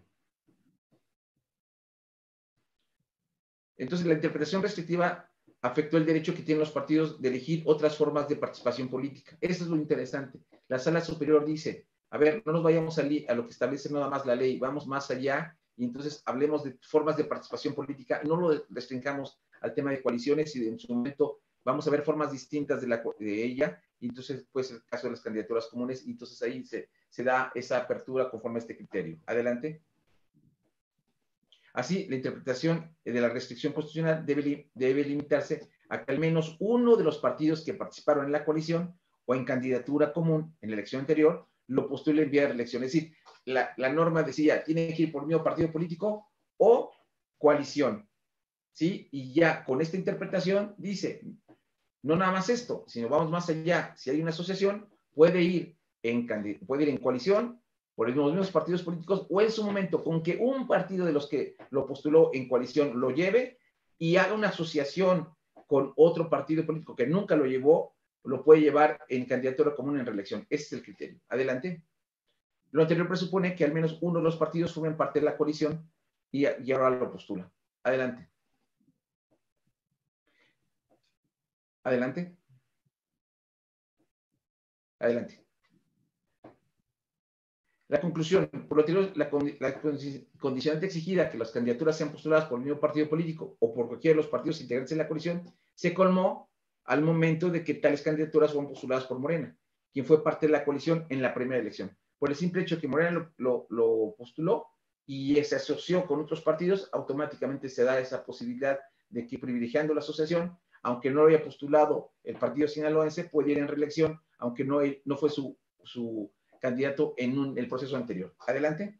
Entonces, la interpretación restrictiva afectó el derecho que tienen los partidos de elegir otras formas de participación política. Eso es lo interesante. La Sala Superior dice, a ver, no nos vayamos a lo que establece nada más la ley, vamos más allá y entonces hablemos de formas de participación política, no lo restringamos al tema de coaliciones y en su momento vamos a ver formas distintas de ella, y entonces pues el caso de las candidaturas comunes, y entonces ahí se da esa apertura conforme a este criterio. Adelante. Así, la interpretación de la restricción constitucional debe limitarse a que al menos uno de los partidos que participaron en la coalición o en candidatura común en la elección anterior lo postule en vía de reelección. Es decir, la norma decía, tiene que ir por medio partido político o coalición, ¿sí? Y ya con esta interpretación dice, no nada más esto, sino vamos más allá. Si hay una asociación, puede ir en coalición por los mismos partidos políticos o en su momento con que un partido de los que lo postuló en coalición lo lleve y haga una asociación con otro partido político que nunca lo llevó, lo puede llevar en candidatura común en reelección. Ese es el criterio. Adelante. Lo anterior presupone que al menos uno de los partidos formen parte de la coalición y ahora lo postula. Adelante. Adelante. Adelante. La conclusión, por lo anterior, la condicionante exigida que las candidaturas sean postuladas por el mismo partido político o por cualquiera de los partidos integrantes de la coalición se colmó al momento de que tales candidaturas fueron postuladas por Morena, quien fue parte de la coalición en la primera elección. Por el simple hecho de que Morena lo postuló y se asoció con otros partidos, automáticamente se da esa posibilidad de que privilegiando la asociación, aunque no lo haya postulado el partido sinaloense, puede ir en reelección, aunque no fue su candidato en el proceso anterior. Adelante.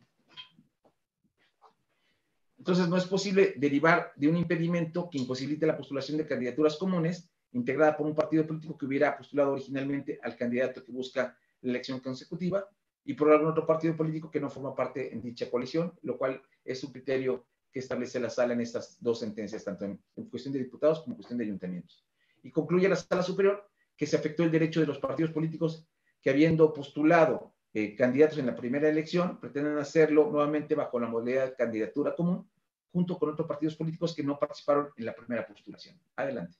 Entonces, no es posible derivar de un impedimento que imposibilite la postulación de candidaturas comunes integrada por un partido político que hubiera postulado originalmente al candidato que busca la elección consecutiva y por algún otro partido político que no forma parte en dicha coalición, lo cual es un criterio que establece la sala en estas dos sentencias, tanto en cuestión de diputados como en cuestión de ayuntamientos. Y concluye la Sala Superior que se afectó el derecho de los partidos políticos que habiendo postulado candidatos en la primera elección, pretenden hacerlo nuevamente bajo la modalidad de candidatura común, junto con otros partidos políticos que no participaron en la primera postulación. Adelante.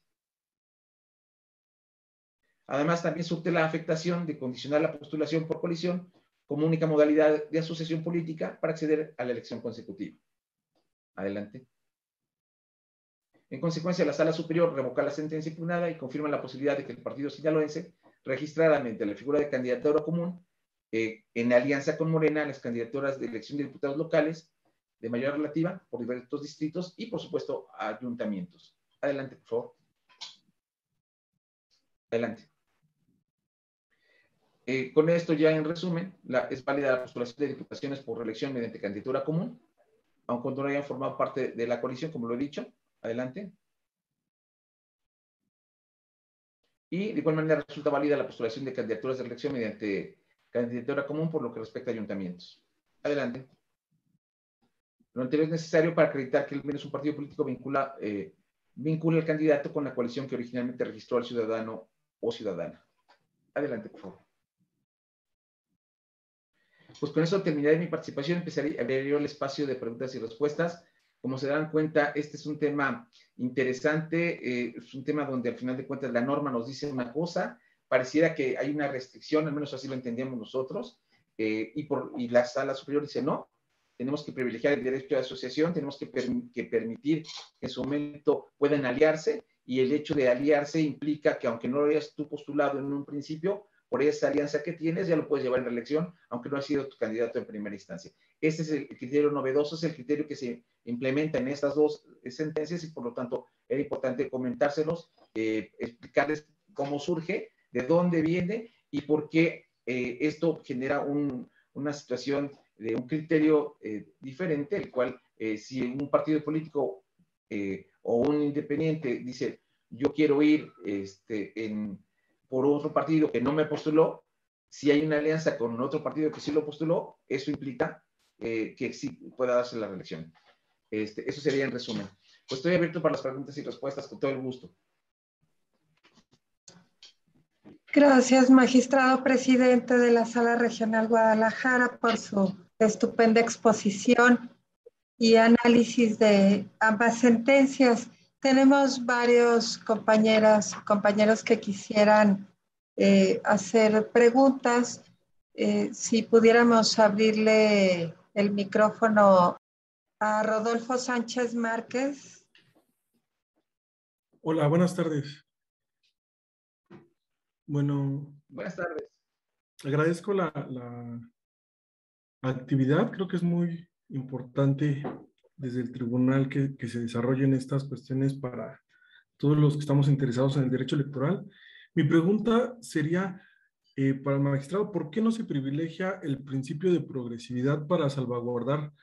Además, también surte la afectación de condicionar la postulación por coalición como única modalidad de asociación política para acceder a la elección consecutiva. Adelante. En consecuencia, la Sala Superior revoca la sentencia impugnada y confirma la posibilidad de que el partido sinaloense registrara mediante la figura de candidatura común en alianza con Morena las candidaturas de elección de diputados locales de mayoría relativa por diversos distritos y, por supuesto, ayuntamientos. Adelante, por favor. Adelante. Con esto ya en resumen, es válida la postulación de diputaciones por reelección mediante candidatura común, aun cuando no hayan formado parte de la coalición, como lo he dicho. Adelante. Y de igual manera resulta válida la postulación de candidaturas de reelección mediante candidatura común por lo que respecta a ayuntamientos. Adelante. Lo anterior es necesario para acreditar que al menos un partido político vincula al candidato con la coalición que originalmente registró al ciudadano o ciudadana. Adelante, por favor. Pues con eso terminaré mi participación. Empezaré a abrir el espacio de preguntas y respuestas. Como se dan cuenta, este es un tema interesante, es un tema donde al final de cuentas la norma nos dice una cosa, pareciera que hay una restricción, al menos así lo entendíamos nosotros, y la sala superior dice no, tenemos que privilegiar el derecho de asociación, tenemos que permitir que en su momento puedan aliarse, y el hecho de aliarse implica que aunque no lo hayas tú postulado en un principio, por esa alianza que tienes ya lo puedes llevar en reelección, aunque no has sido tu candidato en primera instancia. Este es el criterio novedoso, es el criterio que se implementa en estas dos sentencias, y por lo tanto era importante comentárselos, explicarles cómo surge, de dónde viene y por qué esto genera una situación de un criterio diferente, el cual si un partido político o un independiente dice yo quiero ir por otro partido que no me postuló, si hay una alianza con otro partido que sí lo postuló, eso implica que sí pueda darse la reelección. Eso sería en resumen. Pues estoy abierto para las preguntas y respuestas con todo el gusto. Gracias, magistrado presidente de la Sala Regional Guadalajara, por su estupenda exposición y análisis de ambas sentencias. Tenemos varios compañeros que quisieran hacer preguntas. Si pudiéramos abrirle el micrófono a Rodolfo Sánchez Márquez. Hola, buenas tardes. Bueno, buenas tardes. Agradezco la actividad. Creo que es muy importante desde el tribunal que se desarrollen estas cuestiones para todos los que estamos interesados en el derecho electoral. Mi pregunta sería para el magistrado: ¿por qué no se privilegia el principio de progresividad para salvaguardar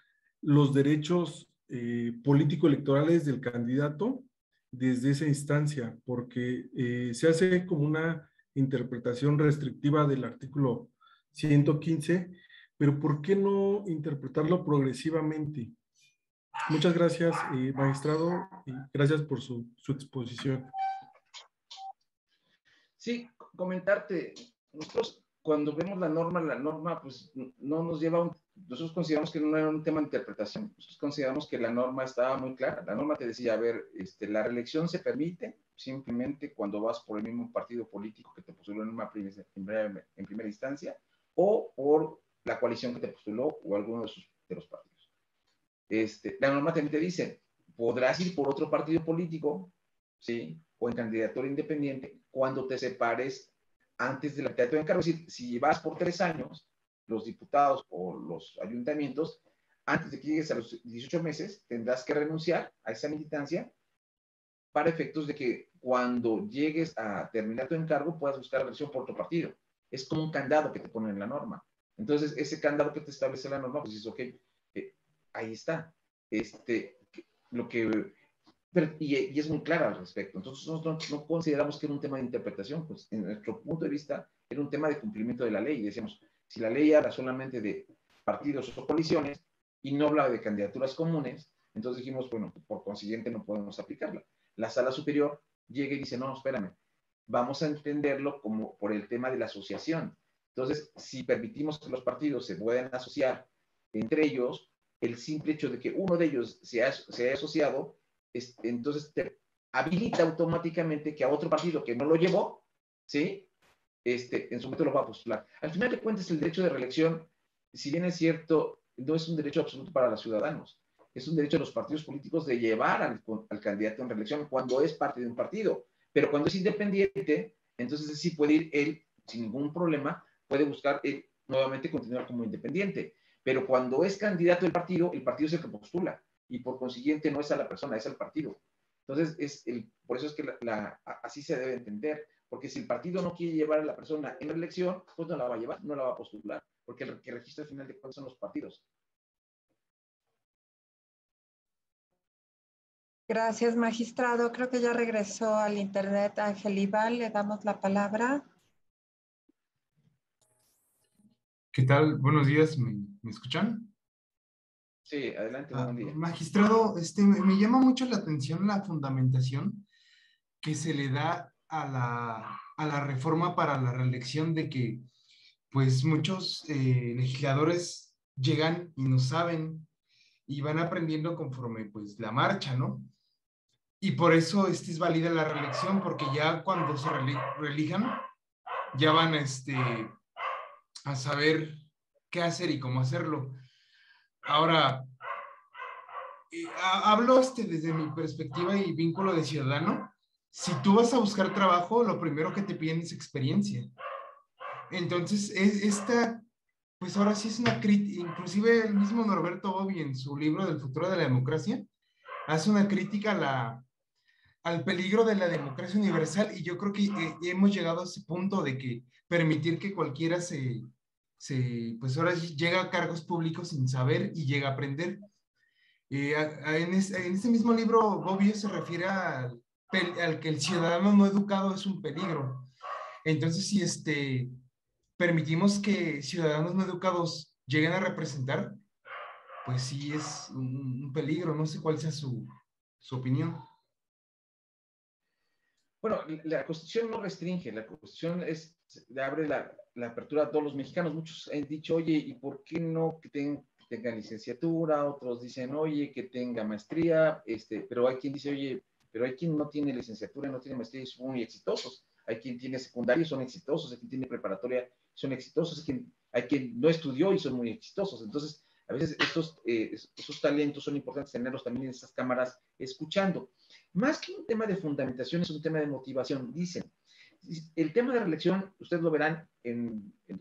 los derechos político-electorales del candidato desde esa instancia? Porque se hace como una interpretación restrictiva del artículo 115, pero ¿por qué no interpretarlo progresivamente? Muchas gracias, magistrado, y gracias por su exposición. Sí, comentarte, nosotros cuando vemos la norma pues no nos lleva nosotros consideramos que no era un tema de interpretación, nosotros consideramos que la norma estaba muy clara. La norma te decía, a ver, la reelección se permite simplemente cuando vas por el mismo partido político que te postuló en primera instancia, o por la coalición que te postuló, o alguno de los partidos. La norma también te dice, podrás ir por otro partido político, ¿sí?, o en candidatura independiente, cuando te separes antes de la candidatura de encargo. Es decir, si vas por 3 años, los diputados o los ayuntamientos, antes de que llegues a los 18 meses, tendrás que renunciar a esa militancia para efectos de que cuando llegues a terminar tu encargo puedas buscar la elección por otro partido. Es como un candado que te ponen en la norma. Entonces, ese candado que te establece la norma, pues dices, ok, ahí está. Y es muy clara al respecto. Entonces, nosotros no consideramos que era un tema de interpretación, pues en nuestro punto de vista era un tema de cumplimiento de la ley. Y decíamos, si la ley habla solamente de partidos o coaliciones y no habla de candidaturas comunes, entonces dijimos, bueno, por consiguiente no podemos aplicarla. La sala superior llega y dice, no, espérame, vamos a entenderlo como por el tema de la asociación. Entonces, si permitimos que los partidos se puedan asociar entre ellos, el simple hecho de que uno de ellos se haya asociado, entonces te habilita automáticamente que a otro partido que no lo llevó, ¿sí?, en su momento lo va a postular. Al final de cuentas, el derecho de reelección, si bien es cierto, no es un derecho absoluto para los ciudadanos, es un derecho de los partidos políticos de llevar al candidato en reelección cuando es parte de un partido, pero cuando es independiente, entonces sí puede ir él sin ningún problema, puede buscar nuevamente continuar como independiente, pero cuando es candidato del partido, el partido es el que postula, y por consiguiente no es a la persona, es al partido. Entonces, por eso es que así se debe entender, porque si el partido no quiere llevar a la persona en reelección, pues no la va a llevar, no la va a postular, porque el que registra al final de cuentas son los partidos. Gracias, magistrado. Creo que ya regresó al internet Ángel Ibal. Le damos la palabra. ¿Qué tal? Buenos días, ¿me escuchan? Sí, adelante, buen día. Magistrado, me llama mucho la atención la fundamentación que se le da a la reforma para la reelección, de que pues muchos legisladores llegan y no saben y van aprendiendo conforme pues la marcha, ¿no? Y por eso es válida la reelección, porque ya cuando se reelijan ya van a saber qué hacer y cómo hacerlo. Ahora, hablo desde mi perspectiva y vínculo de ciudadano. Si tú vas a buscar trabajo, lo primero que te piden es experiencia. Entonces, pues ahora sí es una crítica, inclusive el mismo Norberto Bobbio en su libro del futuro de la democracia, hace una crítica al peligro de la democracia universal, y yo creo que hemos llegado a ese punto de que permitir que cualquiera pues ahora llega a cargos públicos sin saber y llega a aprender. En este mismo libro, Bobbio se refiere al que el ciudadano no educado es un peligro. Entonces, si permitimos que ciudadanos no educados lleguen a representar, pues sí es un peligro. No sé cuál sea su opinión. Bueno, la Constitución no restringe, la Constitución le abre la apertura a todos los mexicanos. Muchos han dicho, oye, ¿y por qué no que tenga licenciatura? Otros dicen, oye, que tenga maestría, pero hay quien dice, oye, pero hay quien no tiene licenciatura, no tiene maestría y son muy exitosos. Hay quien tiene secundaria y son exitosos, hay quien tiene preparatoria y son exitosos, hay quien no estudió y son muy exitosos. Entonces, a veces esos talentos son importantes tenerlos también en esas cámaras escuchando. Más que un tema de fundamentación, es un tema de motivación. Dicen, el tema de reelección, ustedes lo verán,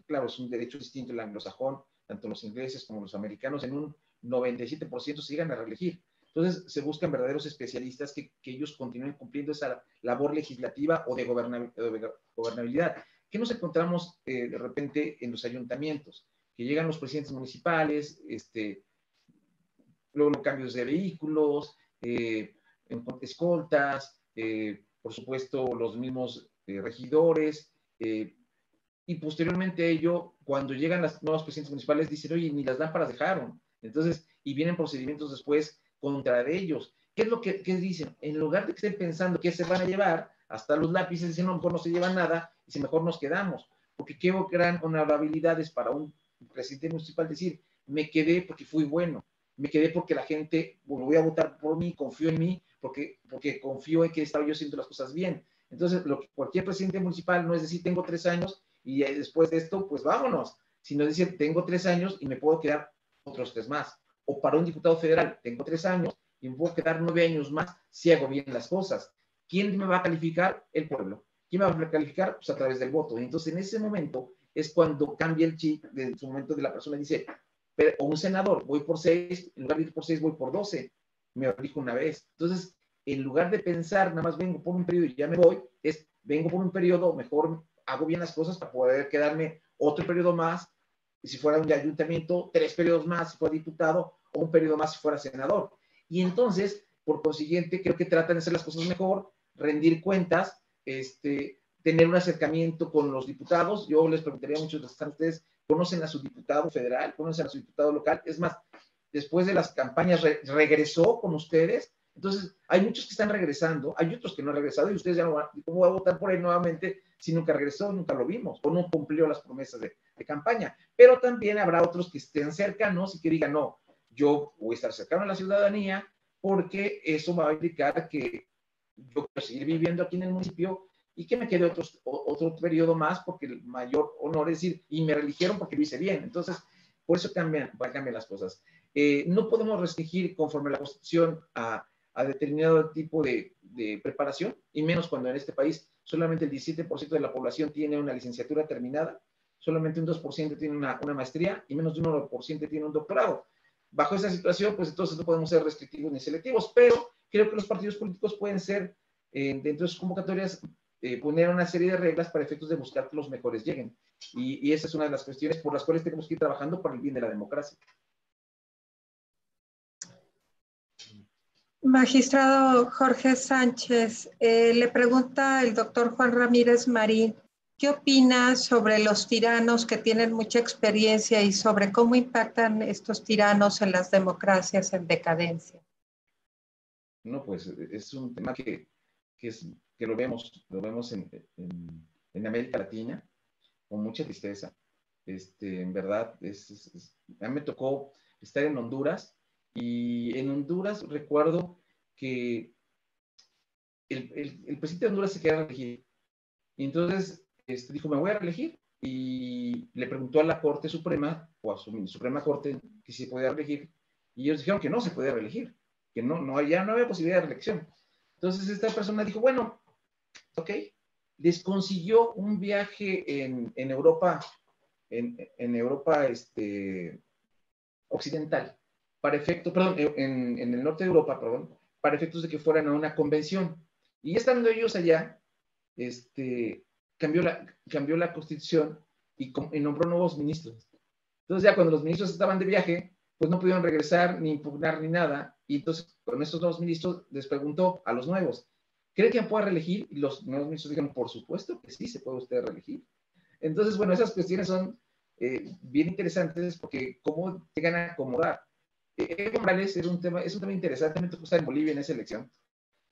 claro, es un derecho distinto el anglosajón, tanto los ingleses como los americanos, en un 97% se llegan a reelegir. Entonces, se buscan verdaderos especialistas que ellos continúen cumpliendo esa labor legislativa o de gobernabilidad. ¿Qué nos encontramos de repente en los ayuntamientos? Que llegan los presidentes municipales, luego cambios de vehículos, escoltas, por supuesto los mismos regidores, y posteriormente a ello, cuando llegan las nuevas presidentes municipales, dicen, oye, ni las lámparas dejaron. Entonces, y vienen procedimientos después contra de ellos. ¿Qué es lo que dicen? En lugar de que estén pensando qué se van a llevar, hasta los lápices dicen, no, mejor no se llevan nada, y si mejor nos quedamos. Porque qué gran honorabilidades para un presidente municipal decir, me quedé porque fui bueno, me quedé porque la gente, bueno, voy a votar por mí, confío en mí, porque confío en que he estado yo haciendo las cosas bien. Entonces, cualquier presidente municipal no es decir, tengo 3 años y después de esto, pues vámonos, sino decir, tengo 3 años y me puedo quedar otros 3 más. O para un diputado federal, tengo 3 años y me puedo quedar 9 años más si hago bien las cosas. ¿Quién me va a calificar? El pueblo. ¿Quién me va a calificar? Pues a través del voto. Y entonces, en ese momento es cuando cambia el chip, en su momento de la persona dice, o un senador, voy por 6, en lugar de ir por 6, voy por 12, me elijo una vez. Entonces, en lugar de pensar, nada más vengo por un periodo y ya me voy, vengo por un periodo, mejor hago bien las cosas para poder quedarme otro periodo más, y si fuera un ayuntamiento, 3 periodos más si fuera diputado, o un periodo más si fuera senador. Y entonces, por consiguiente, creo que tratan de hacer las cosas mejor, rendir cuentas, tener un acercamiento con los diputados. Yo les preguntaría a muchos de ustedes, ¿conocen a su diputado federal? ¿Conocen a su diputado local? Es más, después de las campañas regresó con ustedes. Entonces, hay muchos que están regresando, hay otros que no han regresado, y ustedes ya no van, ¿cómo voy a votar por él nuevamente si nunca regresó, nunca lo vimos, o no cumplió las promesas de campaña? Pero también habrá otros que estén cercanos y que digan, no, yo voy a estar cercano a la ciudadanía porque eso va a implicar que yo quiero seguir viviendo aquí en el municipio y que me quede otro periodo más porque el mayor honor es decir, y me reeligieron porque lo hice bien. Entonces, por eso cambian las cosas. No podemos restringir conforme a la Constitución a determinado tipo de preparación, y menos cuando en este país solamente el 17% de la población tiene una licenciatura terminada, solamente un 2% tiene una maestría y menos de un 1% tiene un doctorado. Bajo esa situación, pues entonces no podemos ser restrictivos ni selectivos, pero creo que los partidos políticos pueden ser, dentro de sus convocatorias, poner una serie de reglas para efectos de buscar que los mejores lleguen. Y esa es una de las cuestiones por las cuales tenemos que ir trabajando por el bien de la democracia. Magistrado Jorge Sánchez, le pregunta el doctor Juan Ramírez Marín, ¿qué opina sobre los tiranos que tienen mucha experiencia y sobre cómo impactan estos tiranos en las democracias en decadencia? No, pues es un tema que lo vemos en América Latina con mucha tristeza. En verdad, a mí me tocó estar en Honduras, y en Honduras recuerdo que el presidente de Honduras se quería reelegir. Y entonces dijo, me voy a reelegir, y le preguntó a la Corte Suprema, o a su Suprema Corte, que si se podía reelegir, y ellos dijeron que no se podía reelegir, que ya no había posibilidad de reelección. Entonces esta persona dijo, bueno, ok, les consiguió un viaje en Europa, en Europa occidental, para efectos, perdón, en el norte de Europa, perdón, para efectos de que fueran a una convención. Y estando ellos allá, cambió la constitución y nombró nuevos ministros. Entonces ya cuando los ministros estaban de viaje, pues no pudieron regresar ni impugnar ni nada. Y entonces con estos nuevos ministros les preguntó a los nuevos, ¿creen que pueda reelegir? Y los nuevos ministros dijeron, por supuesto que sí, se puede usted reelegir. Entonces, bueno, esas cuestiones son bien interesantes porque cómo llegan a acomodar. Evo Morales es un tema interesante. Me tocó estar en Bolivia en esa elección.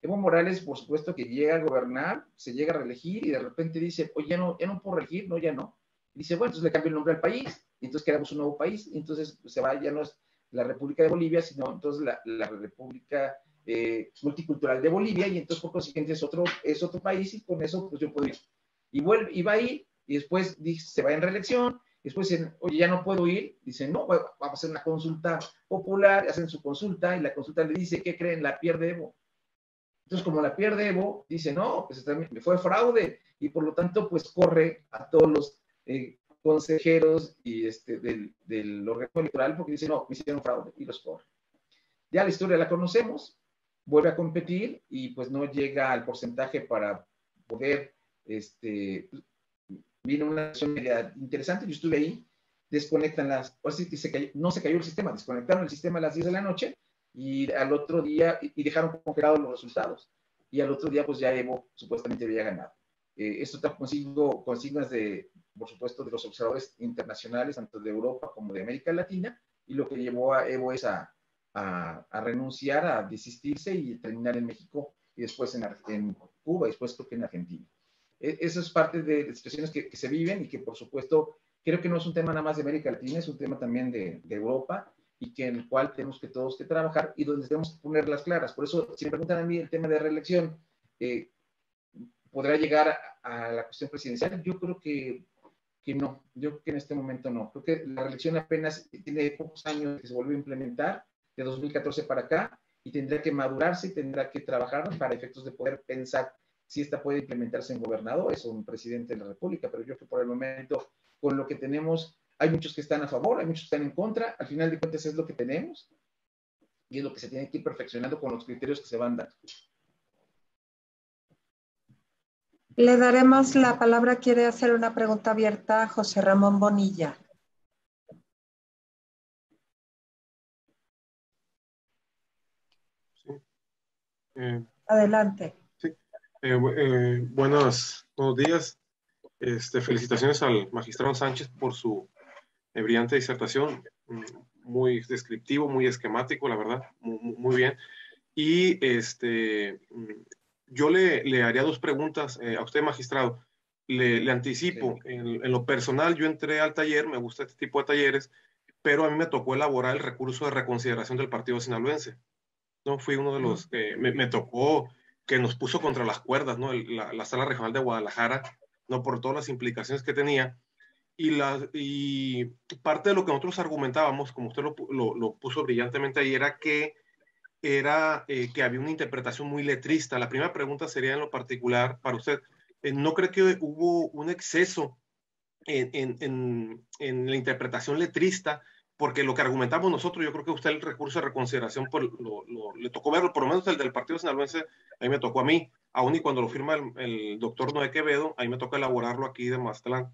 Evo Morales, por supuesto, que llega a gobernar, se llega a reelegir y de repente dice, oye, ya no puedo reelegir, no, ya no. Y dice, bueno, entonces le cambio el nombre al país, y entonces creamos un nuevo país, y entonces se va, ya no es la República de Bolivia, sino entonces la República Multicultural de Bolivia, y entonces por consiguiente es otro país, y con eso pues yo puedo ir. Y va a ir, y después dice, se va en reelección, después dicen, oye, ya no puedo ir, dicen, no, bueno, vamos a hacer una consulta popular, hacen su consulta, y la consulta le dice, ¿qué creen? La pierde Evo. Entonces, como la pierde Evo, dice, no, pues fue fraude, y por lo tanto, pues corre a todos los consejeros y del organismo electoral, porque dice, no, me hicieron fraude, y los corre. Ya la historia la conocemos, vuelve a competir, y pues no llega al porcentaje para poder, viene una acción interesante, yo estuve ahí, desconectan ahora sí que no se cayó el sistema, desconectaron el sistema a las 10 de la noche, y al otro día, y dejaron congelados los resultados, y al otro día pues ya Evo supuestamente había ganado. Esto está consignas por supuesto, de los observadores internacionales, tanto de Europa como de América Latina, y lo que llevó a Evo es a renunciar, a desistirse y terminar en México, y después en Cuba, y después creo que en Argentina. Eso es parte de situaciones que se viven, y que por supuesto creo que no es un tema nada más de América Latina, es un tema también de Europa, y que en el cual tenemos que todos que trabajar, y donde tenemos que ponerlas claras. Por eso, si me preguntan a mí el tema de reelección, ¿podrá llegar a la cuestión presidencial? Yo creo que no, yo creo que en este momento no. Creo que la reelección apenas tiene pocos años que se volvió a implementar, de 2014 para acá, y tendrá que madurarse y tendrá que trabajar para efectos de poder pensar si esta puede implementarse en gobernadores o en presidente de la República. Pero yo creo que por el momento, con lo que tenemos, hay muchos que están a favor, hay muchos que están en contra. Al final de cuentas es lo que tenemos, y es lo que se tiene que ir perfeccionando con los criterios que se van dando. Le daremos la palabra. Quiere hacer una pregunta abierta a José Ramón Bonilla. Sí. Adelante. Sí. Buenos días. Felicitaciones al magistrado Sánchez por su brillante disertación, muy descriptivo, muy esquemático, la verdad, muy bien. Y yo le haría dos preguntas a usted, magistrado. Le anticipo, sí. En lo personal, yo entré al taller, me gusta este tipo de talleres, pero a mí me tocó elaborar el recurso de reconsideración del partido sinaloense. ¿No? Fui uno de los que me tocó, que nos puso contra las cuerdas, ¿no? La Sala Regional de Guadalajara, ¿no? Por todas las implicaciones que tenía. Y parte de lo que nosotros argumentábamos, como usted lo puso brillantemente ahí, era que había una interpretación muy letrista. La primera pregunta sería en lo particular para usted. ¿No cree que hubo un exceso en la interpretación letrista? Porque lo que argumentamos nosotros, yo creo que usted el recurso de reconsideración le tocó verlo, por lo menos el del partido sinaloense, ahí me tocó a mí, aún y cuando lo firma el doctor Noé Quevedo, ahí me toca elaborarlo aquí de Mazatlán.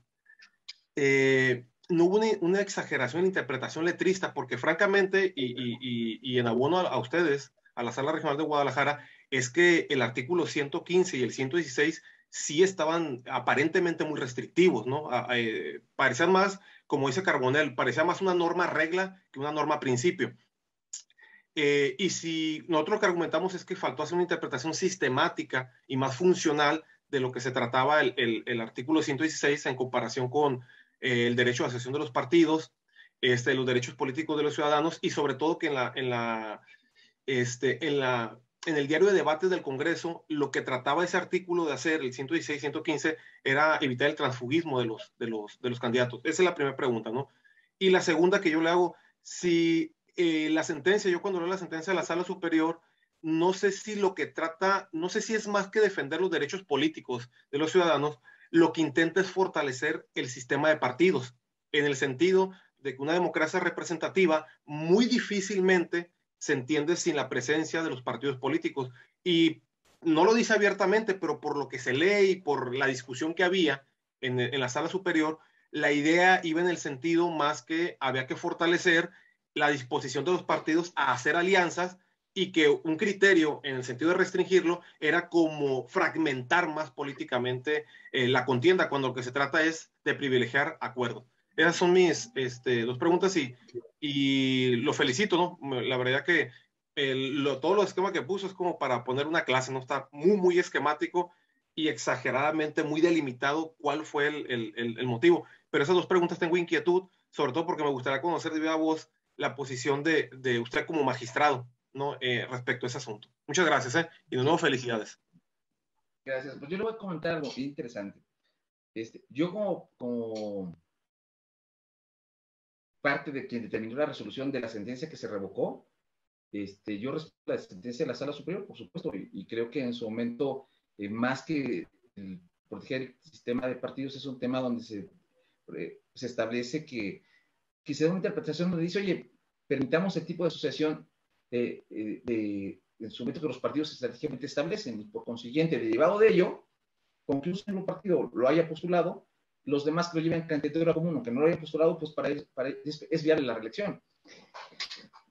No hubo una exageración en la interpretación letrista, porque francamente, y en abono a ustedes, a la Sala Regional de Guadalajara, es que el artículo 115 y el 116 sí estaban aparentemente muy restrictivos, ¿no? Parecían más, como dice Carbonell, parecía más una norma regla que una norma principio. Y si nosotros lo que argumentamos es que faltó hacer una interpretación sistemática y más funcional de lo que se trataba el artículo 116 en comparación con el derecho de asociación de los partidos, los derechos políticos de los ciudadanos, y sobre todo que en la en el diario de debates del Congreso, lo que trataba ese artículo de hacer, el 116, 115, era evitar el transfugismo de los candidatos. Esa es la primera pregunta, ¿no? Y la segunda que yo le hago, si la sentencia, yo cuando leo la sentencia de la Sala Superior, no sé si lo que trata, no sé si es más que defender los derechos políticos de los ciudadanos, lo que intenta es fortalecer el sistema de partidos, en el sentido de que una democracia representativa muy difícilmente se entiende sin la presencia de los partidos políticos. Y no lo dice abiertamente, pero por lo que se lee y por la discusión que había en la Sala Superior, la idea iba en el sentido más que había que fortalecer la disposición de los partidos a hacer alianzas, y que un criterio en el sentido de restringirlo era como fragmentar más políticamente la contienda, cuando lo que se trata es de privilegiar acuerdos. Esas son mis dos preguntas y lo felicito, ¿no? La verdad que todos los esquemas que puso es como para poner una clase, ¿no? Está muy, muy esquemático y exageradamente muy delimitado cuál fue el motivo. Pero esas dos preguntas tengo inquietud, sobre todo porque me gustaría conocer de viva voz la posición de usted como magistrado, ¿no? Respecto a ese asunto. Muchas gracias, y de nuevo felicidades. Gracias. Pues yo le voy a comentar algo interesante. Yo como parte de quien determinó la resolución de la sentencia que se revocó, yo respeto la sentencia de la Sala Superior, por supuesto, y creo que en su momento, más que proteger el sistema de partidos, es un tema donde se establece que se da una interpretación donde dice, oye, permitamos el tipo de asociación en su momento que los partidos estratégicamente establecen, y por consiguiente, derivado de ello, con que un partido lo haya postulado, los demás que lo lleven candidatura común o que no lo hayan postulado, pues para es viable la reelección.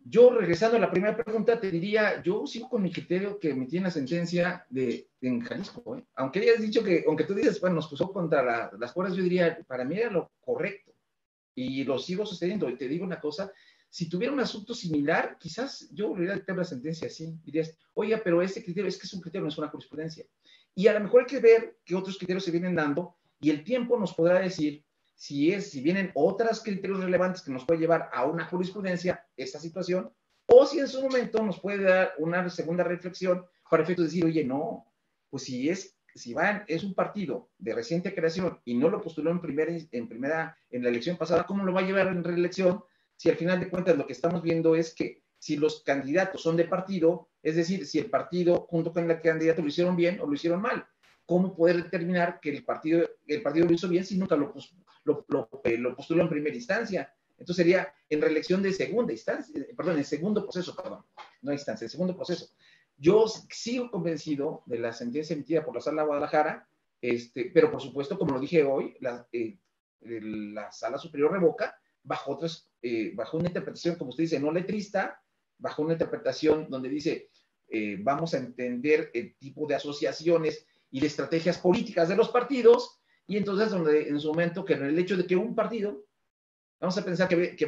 Yo, regresando a la primera pregunta, te diría, yo sigo con mi criterio que emití en la sentencia en Jalisco, aunque hayas dicho que, aunque tú dices, bueno, nos puso contra las cuerdas, yo diría, para mí era lo correcto, y lo sigo sosteniendo. Y te digo una cosa, si tuviera un asunto similar, quizás yo volvería a dictar la sentencia así. Dirías, oiga, pero ese criterio es que es un criterio, no es una jurisprudencia. Y a lo mejor hay que ver qué otros criterios se vienen dando, y el tiempo nos podrá decir si vienen otros criterios relevantes que nos puede llevar a una jurisprudencia esta situación, o si en su momento nos puede dar una segunda reflexión para efecto de decir, oye, no, pues si es un partido de reciente creación y no lo postuló en la elección pasada, ¿cómo lo va a llevar en reelección? Si al final de cuentas lo que estamos viendo es que si los candidatos son de partido, es decir, si el partido junto con el candidato lo hicieron bien o lo hicieron mal, ¿cómo poder determinar que el partido lo hizo bien si nunca lo postuló en primera instancia? Entonces sería en reelección de segunda instancia, en segundo proceso, no instancia, en segundo proceso. Yo sigo convencido de la sentencia emitida por la Sala de Guadalajara, pero por supuesto, como lo dije hoy, la Sala Superior revoca bajo una interpretación, como usted dice, no letrista, bajo una interpretación donde dice, vamos a entender el tipo de asociaciones y de estrategias políticas de los partidos, y entonces donde en su momento, que en el hecho de que un partido, vamos a pensar que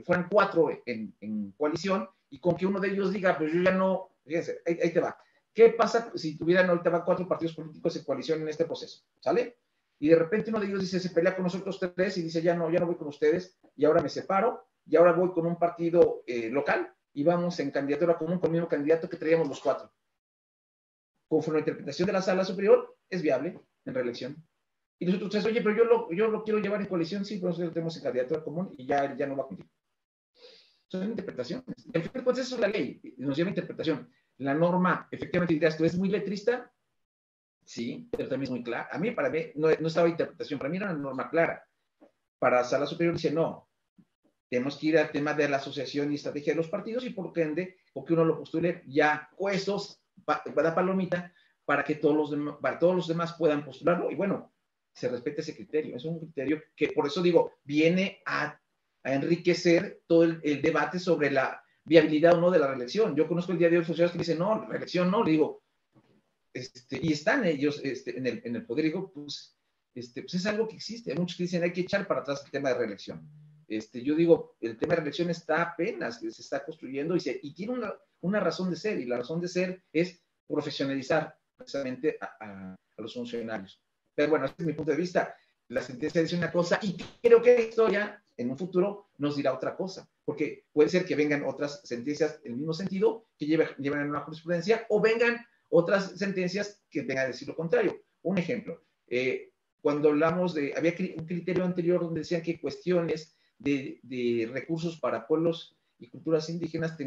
fueran 4 en coalición, y con que uno de ellos diga, pues yo ya no, fíjense, ahí te va. ¿Qué pasa si tuvieran ahorita 4 partidos políticos en coalición en este proceso? ¿Sale? Y de repente uno de ellos dice, se pelea con nosotros 3 y dice, ya no voy con ustedes, y ahora me separo, y ahora voy con un partido local, y vamos en candidatura común con el mismo candidato que traíamos los 4. Conforme a la interpretación de la Sala Superior, es viable en reelección. Y nosotros decimos, oye, pero yo lo quiero llevar en coalición, sí, pero nosotros lo tenemos en candidatura común y ya no va contigo. Son interpretaciones. En fin, pues eso es la ley, nos lleva a interpretación. La norma, efectivamente, dirás, ¿tú es muy letrista? Sí, pero también es muy clara. Para mí no estaba interpretación, para mí era una norma clara. Para Sala Superior dice, no, tenemos que ir al tema de la asociación y estrategia de los partidos, y por ende, o que uno lo postule ya puestos, da palomita, para que todos los demás puedan postularlo, y bueno, se respeta ese criterio. Es un criterio que, por eso digo, viene a enriquecer todo el debate sobre la viabilidad o no de la reelección. Yo conozco el día de hoy funcionarios que dicen, no, la reelección no, le digo, y están ellos en el poder, digo, pues es algo que existe. Hay muchos que dicen, hay que echar para atrás el tema de reelección. Yo digo, el tema de reelección está apenas, se está construyendo y tiene una razón de ser, y la razón de ser es profesionalizar precisamente a los funcionarios. Pero bueno, ese es mi punto de vista. La sentencia dice una cosa, y creo que la historia en un futuro nos dirá otra cosa, porque puede ser que vengan otras sentencias en el mismo sentido, que lleven a una jurisprudencia, o vengan otras sentencias que vengan a decir lo contrario. Un ejemplo, cuando hablamos había un criterio anterior donde decían que cuestiones de recursos para pueblos y culturas indígenas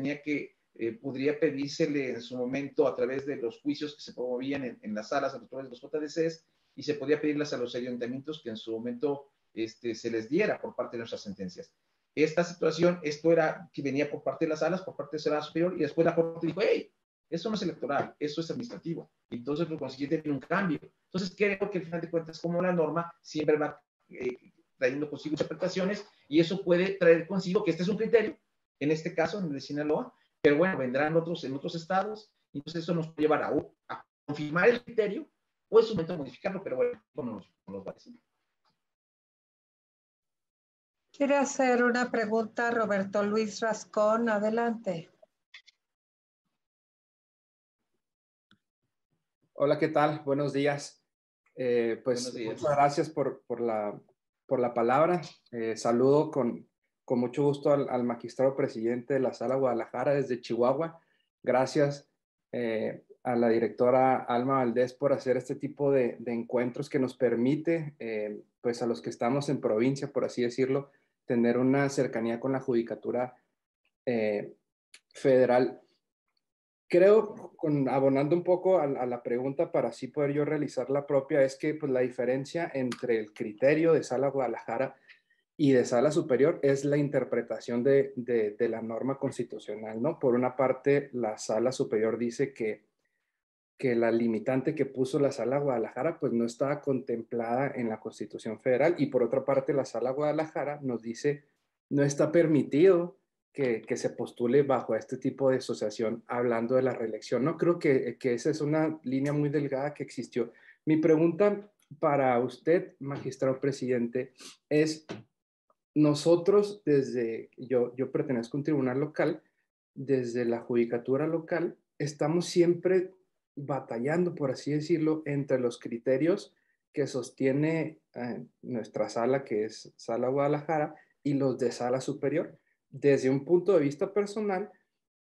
podría pedírsele en su momento a través de los juicios que se promovían en las salas a través de los JDCs, y se podía pedirlas a los ayuntamientos que en su momento se les diera por parte de nuestras sentencias. Esta situación, esto era que venía por parte de las salas, por parte de la sala superior, y después la Corte dijo, hey, eso no es electoral, eso es administrativo. Entonces, por consiguiente, tiene un cambio. Entonces, creo que al final de cuentas, como la norma siempre va trayendo consigo interpretaciones, y eso puede traer consigo que este es un criterio, en este caso, en el de Sinaloa, pero bueno, vendrán otros en otros estados, y entonces eso nos puede llevar a confirmar el criterio, o en su momento modificarlo, pero bueno, como nos va a decir. Quiere hacer una pregunta Roberto Luis Rascón. Adelante. Hola, ¿qué tal? Buenos días. Buenos días. Muchas gracias por la palabra. Saludo con mucho gusto al magistrado presidente de la Sala Guadalajara desde Chihuahua. Gracias a la directora Alma Valdés por hacer este tipo de encuentros que nos permite, pues a los que estamos en provincia, por así decirlo, tener una cercanía con la judicatura federal. Creo, abonando un poco a la pregunta para así poder yo realizar la propia, es que pues, la diferencia entre el criterio de Sala Guadalajara y de Sala Superior es la interpretación de la norma constitucional, ¿no? Por una parte, la Sala Superior dice que la limitante que puso la Sala Guadalajara pues no estaba contemplada en la Constitución Federal, y por otra parte la Sala Guadalajara nos dice no está permitido que se postule bajo este tipo de asociación hablando de la reelección. No creo que esa es una línea muy delgada que existió. Mi pregunta para usted, magistrado presidente, es nosotros yo pertenezco a un tribunal local, desde la judicatura local estamos siempre batallando, por así decirlo, entre los criterios que sostiene nuestra sala, que es Sala Guadalajara, y los de Sala Superior. Desde un punto de vista personal,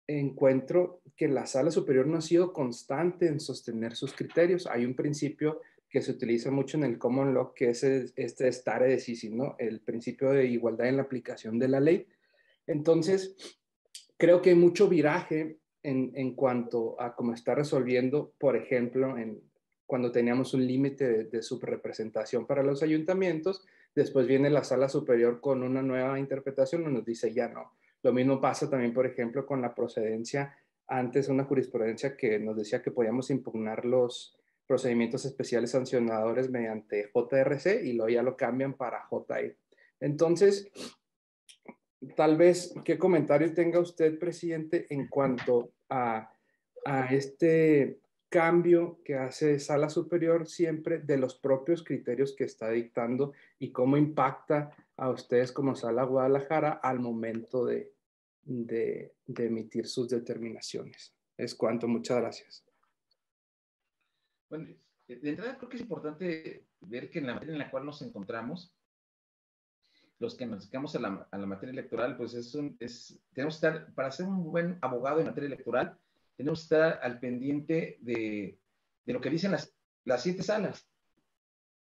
encuentro que la Sala Superior no ha sido constante en sostener sus criterios. Hay un principio que se utiliza mucho en el common law, que es este stare decisis, ¿no? El principio de igualdad en la aplicación de la ley. Entonces, creo que hay mucho viraje en cuanto a cómo está resolviendo, por ejemplo, cuando teníamos un límite de subrepresentación para los ayuntamientos, después viene la Sala Superior con una nueva interpretación y nos dice ya no. Lo mismo pasa también, por ejemplo, con la procedencia. Antes una jurisprudencia que nos decía que podíamos impugnar los procedimientos especiales sancionadores mediante JRC, y luego ya lo cambian para JE. Entonces, tal vez, ¿qué comentario tenga usted, presidente, en cuanto a este cambio que hace Sala Superior siempre de los propios criterios que está dictando, y cómo impacta a ustedes como Sala Guadalajara al momento de emitir sus determinaciones? Es cuanto. Muchas gracias. Bueno, de entrada creo que es importante ver que en la materia en la cual nos encontramos, los que nos dedicamos a la materia electoral, pues tenemos que estar, para ser un buen abogado en materia electoral, tenemos que estar al pendiente de lo que dicen las 7 salas.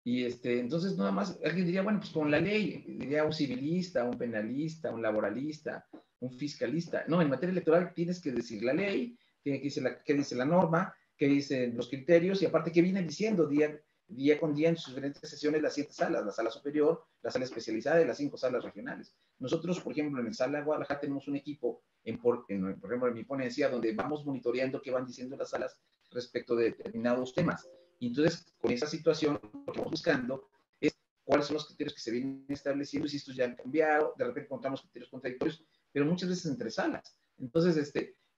Y entonces nada más alguien diría, bueno, pues con la ley, diría un civilista, un penalista, un laboralista, un fiscalista. No, en materia electoral tienes que decir la ley, tiene que decir qué dice la norma, qué dicen los criterios, y aparte qué viene diciendo día con día en sus diferentes sesiones las 7 salas, la sala superior, la sala especializada y las 5 salas regionales. Nosotros, por ejemplo, en el Sala Guadalajara tenemos un equipo, por ejemplo, en mi ponencia, donde vamos monitoreando qué van diciendo las salas respecto de determinados temas. Y entonces, con esa situación, lo que vamos buscando es cuáles son los criterios que se vienen estableciendo, y si estos ya han cambiado, de repente encontramos criterios contradictorios, pero muchas veces entre salas. Entonces,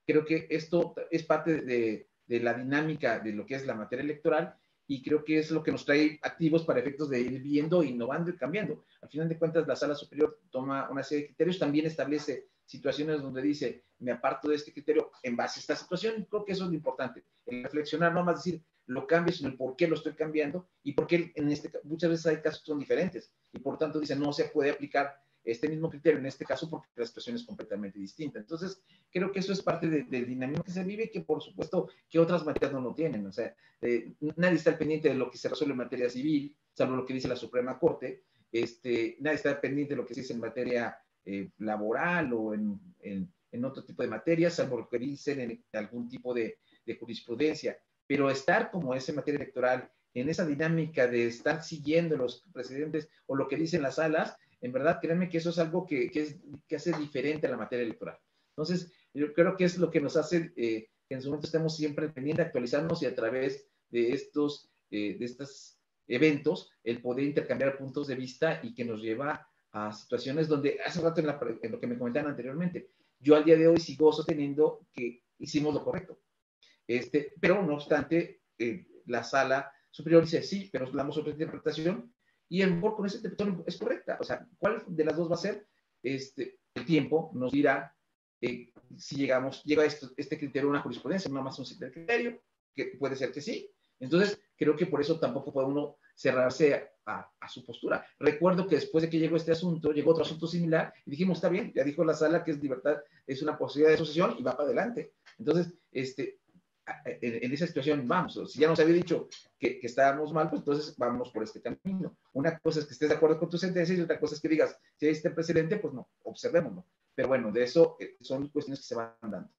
creo que esto es parte de la dinámica de lo que es la materia electoral, y creo que es lo que nos trae activos para efectos de ir viendo, innovando y cambiando. Al final de cuentas, la Sala Superior toma una serie de criterios, también establece situaciones donde dice, me aparto de este criterio en base a esta situación. Creo que eso es lo importante, el reflexionar, no más decir lo cambio, sino el por qué lo estoy cambiando, y por qué muchas veces hay casos que son diferentes, y por tanto dice, no se puede aplicar este mismo criterio en este caso porque la situación es completamente distinta. Entonces, creo que eso es parte del dinamismo que se vive y que por supuesto que otras materias no lo tienen. O sea, nadie está al pendiente de lo que se resuelve en materia civil, salvo lo que dice la Suprema Corte. Nadie está pendiente de lo que se dice en materia laboral o en otro tipo de materias, salvo lo que dicen en algún tipo de jurisprudencia. Pero estar como es en materia electoral, en esa dinámica de estar siguiendo los presidentes o lo que dicen las salas, en verdad, créanme que eso es algo que hace diferente a la materia electoral. Entonces, yo creo que es lo que nos hace que en su momento estemos siempre pendientes de actualizarnos y a través de estos eventos, el poder intercambiar puntos de vista y que nos lleva a situaciones donde, hace rato en lo que me comentaban anteriormente, yo al día de hoy sigo sosteniendo que hicimos lo correcto. Pero no obstante, la sala superior dice sí, pero damos otra interpretación y el mejor con esa interpretación es correcta. O sea, ¿cuál de las dos va a ser? El tiempo nos dirá si llega este criterio a una jurisprudencia, no más un simple criterio, que puede ser que sí. Entonces, creo que por eso tampoco puede uno cerrarse a su postura. Recuerdo que después de que llegó este asunto, llegó otro asunto similar y dijimos, está bien, ya dijo la sala que es libertad, es una posibilidad de asociación y va para adelante. Entonces, en esa situación vamos. Si ya nos había dicho que estábamos mal, pues entonces vamos por este camino. Una cosa es que estés de acuerdo con tu sentencia y otra cosa es que digas, si hay este precedente, pues no, observémoslo. Pero bueno, de eso son cuestiones que se van dando.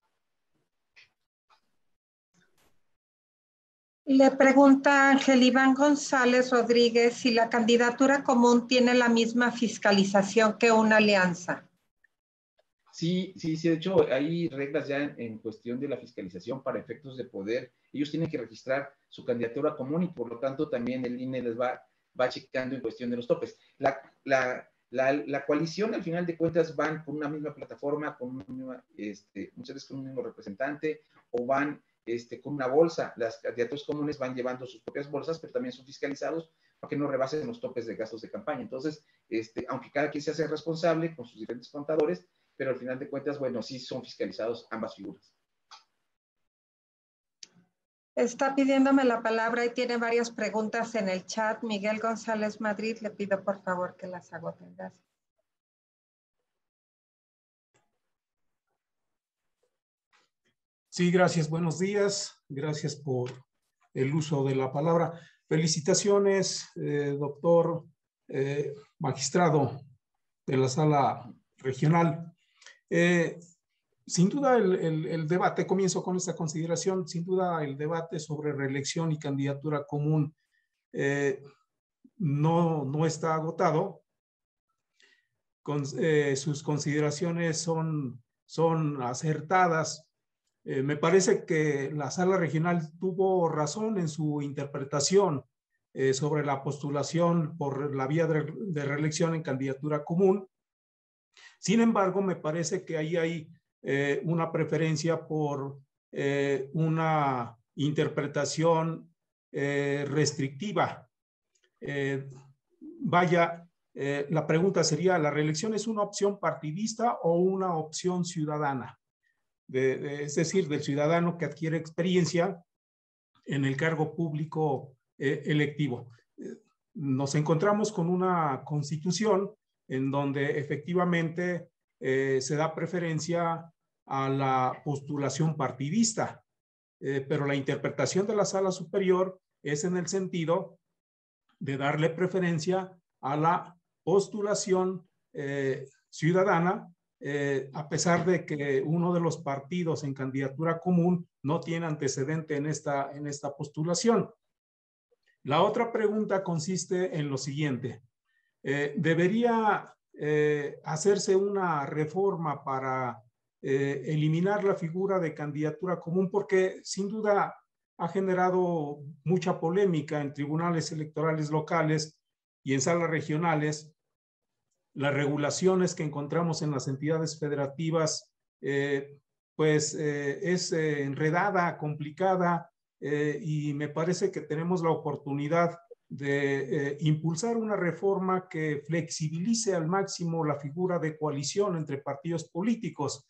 Le pregunta Ángel Iván González Rodríguez si la candidatura común tiene la misma fiscalización que una alianza. Sí, de hecho hay reglas ya en cuestión de la fiscalización para efectos de poder. Ellos tienen que registrar su candidatura común y por lo tanto también el INE les va checando en cuestión de los topes. La coalición al final de cuentas van con una misma plataforma, con una misma, muchas veces con un mismo representante o van con una bolsa. Las candidaturas comunes van llevando sus propias bolsas, pero también son fiscalizados para que no rebasen los topes de gastos de campaña. Entonces, aunque cada quien se hace responsable con sus diferentes contadores, pero al final de cuentas, bueno, sí son fiscalizados ambas figuras. Está pidiéndome la palabra y tiene varias preguntas en el chat. Miguel González Madrid, le pido por favor que las agote. Gracias. Sí, gracias. Buenos días. Gracias por el uso de la palabra. Felicitaciones, doctor magistrado de la sala regional. Sin duda el debate, comienzo con esta consideración, sin duda el debate sobre reelección y candidatura común no está agotado. Sus consideraciones son acertadas. Me parece que la sala regional tuvo razón en su interpretación sobre la postulación por la vía de reelección en candidatura común. Sin embargo, me parece que ahí hay una preferencia por una interpretación restrictiva. La pregunta sería, ¿la reelección es una opción partidista o una opción ciudadana? Es decir, del ciudadano que adquiere experiencia en el cargo público electivo. Nos encontramos con una constitución en donde efectivamente se da preferencia a la postulación partidista, pero la interpretación de la sala superior es en el sentido de darle preferencia a la postulación ciudadana, a pesar de que uno de los partidos en candidatura común no tiene antecedente en esta postulación. La otra pregunta consiste en lo siguiente. ¿Debería hacerse una reforma para eliminar la figura de candidatura común? Porque sin duda ha generado mucha polémica en tribunales electorales locales y en salas regionales. Las regulaciones que encontramos en las entidades federativas es enredada, complicada, y me parece que tenemos la oportunidad de impulsar una reforma que flexibilice al máximo la figura de coalición entre partidos políticos.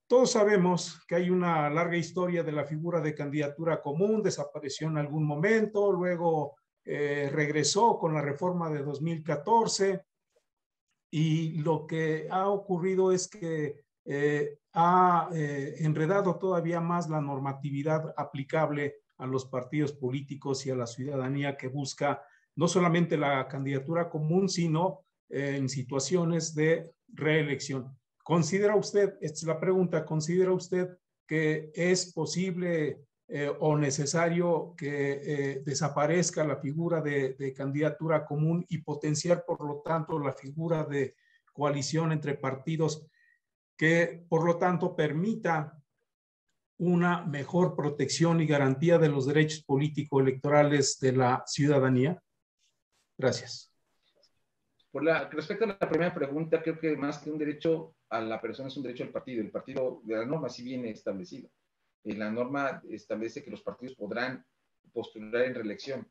Todos sabemos que hay una larga historia de la figura de candidatura común, desapareció en algún momento, luego regresó con la reforma de 2014, y lo que ha ocurrido es que ha enredado todavía más la normatividad aplicable a los partidos políticos y a la ciudadanía que busca no solamente la candidatura común, sino en situaciones de reelección. ¿Considera usted, esta es la pregunta, considera usted que es posible o necesario que desaparezca la figura de candidatura común y potenciar, por lo tanto, la figura de coalición entre partidos que, por lo tanto, permita una mejor protección y garantía de los derechos político-electorales de la ciudadanía? Gracias. Respecto a la primera pregunta, creo que más que un derecho a la persona es un derecho al partido. El partido de la norma sí viene establecido. La norma establece que los partidos podrán postular en reelección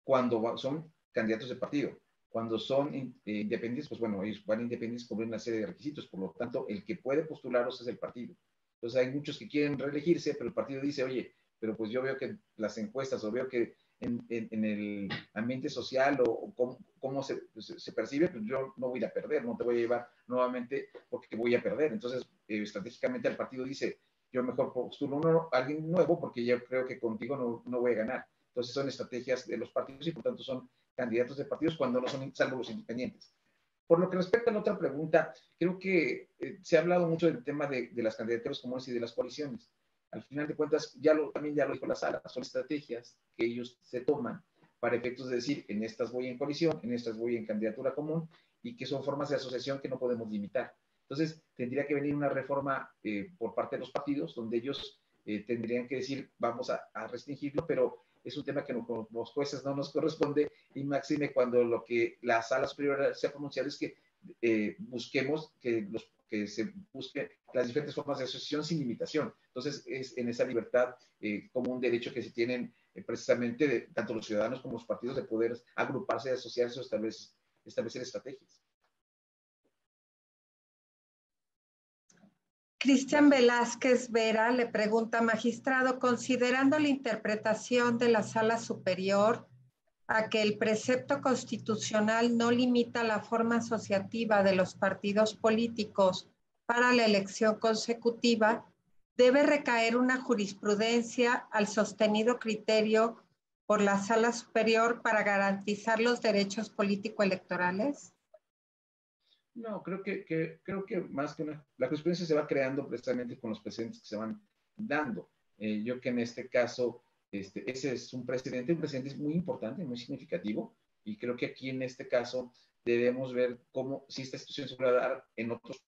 cuando son candidatos de partido. Cuando son independientes, pues bueno, ellos van independientes con una serie de requisitos. Por lo tanto, el que puede postularlos es el partido. Entonces hay muchos que quieren reelegirse, pero el partido dice, oye, pero pues yo veo que las encuestas o veo que en el ambiente social o cómo se percibe, pues yo no voy a perder, no te voy a llevar nuevamente porque voy a perder. Entonces, estratégicamente el partido dice, yo mejor postulo a alguien nuevo porque yo creo que contigo no voy a ganar. Entonces son estrategias de los partidos y por tanto son candidatos de partidos cuando no son, salvo los independientes. Por lo que respecta a la otra pregunta, creo que se ha hablado mucho del tema de las candidaturas comunes y de las coaliciones. Al final de cuentas, también ya lo dijo la sala, son estrategias que ellos se toman para efectos de decir, en estas voy en coalición, en estas voy en candidatura común, y que son formas de asociación que no podemos limitar. Entonces, tendría que venir una reforma por parte de los partidos, donde ellos tendrían que decir, vamos a restringirlo, pero es un tema que los jueces no nos corresponde, y máxime cuando lo que la sala superior se ha pronunciado es que busquemos que se busque las diferentes formas de asociación sin limitación. Entonces, es en esa libertad como un derecho que se tienen precisamente tanto los ciudadanos como los partidos de poder agruparse, asociarse o establecer estrategias. Cristian Velázquez Vera le pregunta, magistrado, considerando la interpretación de la Sala Superior a que el precepto constitucional no limita la forma asociativa de los partidos políticos para la elección consecutiva, ¿debe recaer una jurisprudencia al sostenido criterio por la Sala Superior para garantizar los derechos político-electorales? No, creo que más que la jurisprudencia se va creando precisamente con los precedentes que se van dando. Yo que en este caso, ese es un precedente es muy importante, muy significativo, y creo que aquí en este caso debemos ver cómo si esta situación se puede dar en otros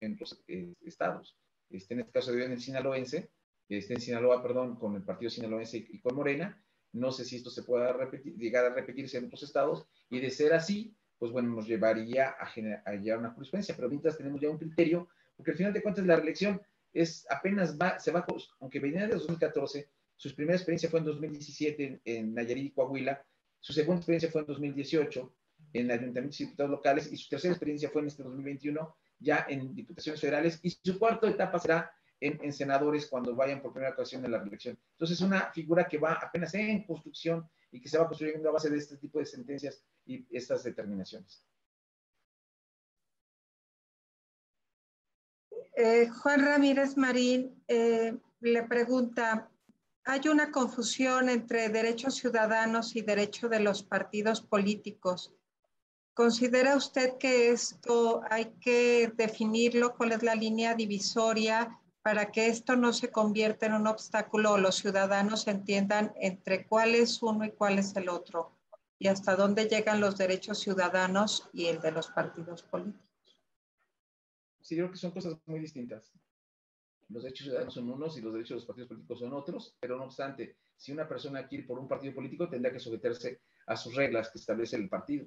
estados. En este caso en el sinaloense, en Sinaloa, perdón, con el partido sinaloense y con Morena. No sé si esto se pueda llegar a repetirse en otros estados, y de ser así, pues bueno, nos llevaría a llevar una jurisprudencia, pero mientras tenemos ya un criterio, porque al final de cuentas la reelección aunque venía de 2014, su primera experiencia fue en 2017 en Nayarit y Coahuila, su segunda experiencia fue en 2018 en ayuntamientos y diputados locales, y su tercera experiencia fue en este 2021 ya en diputaciones federales, y su cuarta etapa será en senadores cuando vayan por primera ocasión en la reelección. Entonces es una figura que va apenas en construcción y que se va construyendo a base de este tipo de sentencias y estas determinaciones. Juan Ramírez Marín le pregunta, hay una confusión entre derechos ciudadanos y derecho de los partidos políticos. ¿Considera usted que esto hay que definirlo? ¿Cuál es la línea divisoria para que esto no se convierta en un obstáculo o los ciudadanos entiendan entre cuál es uno y cuál es el otro? ¿Y hasta dónde llegan los derechos ciudadanos y el de los partidos políticos? Sí, creo que son cosas muy distintas. Los derechos ciudadanos son unos y los derechos de los partidos políticos son otros, pero no obstante, si una persona quiere ir por un partido político, tendrá que someterse a sus reglas que establece el partido.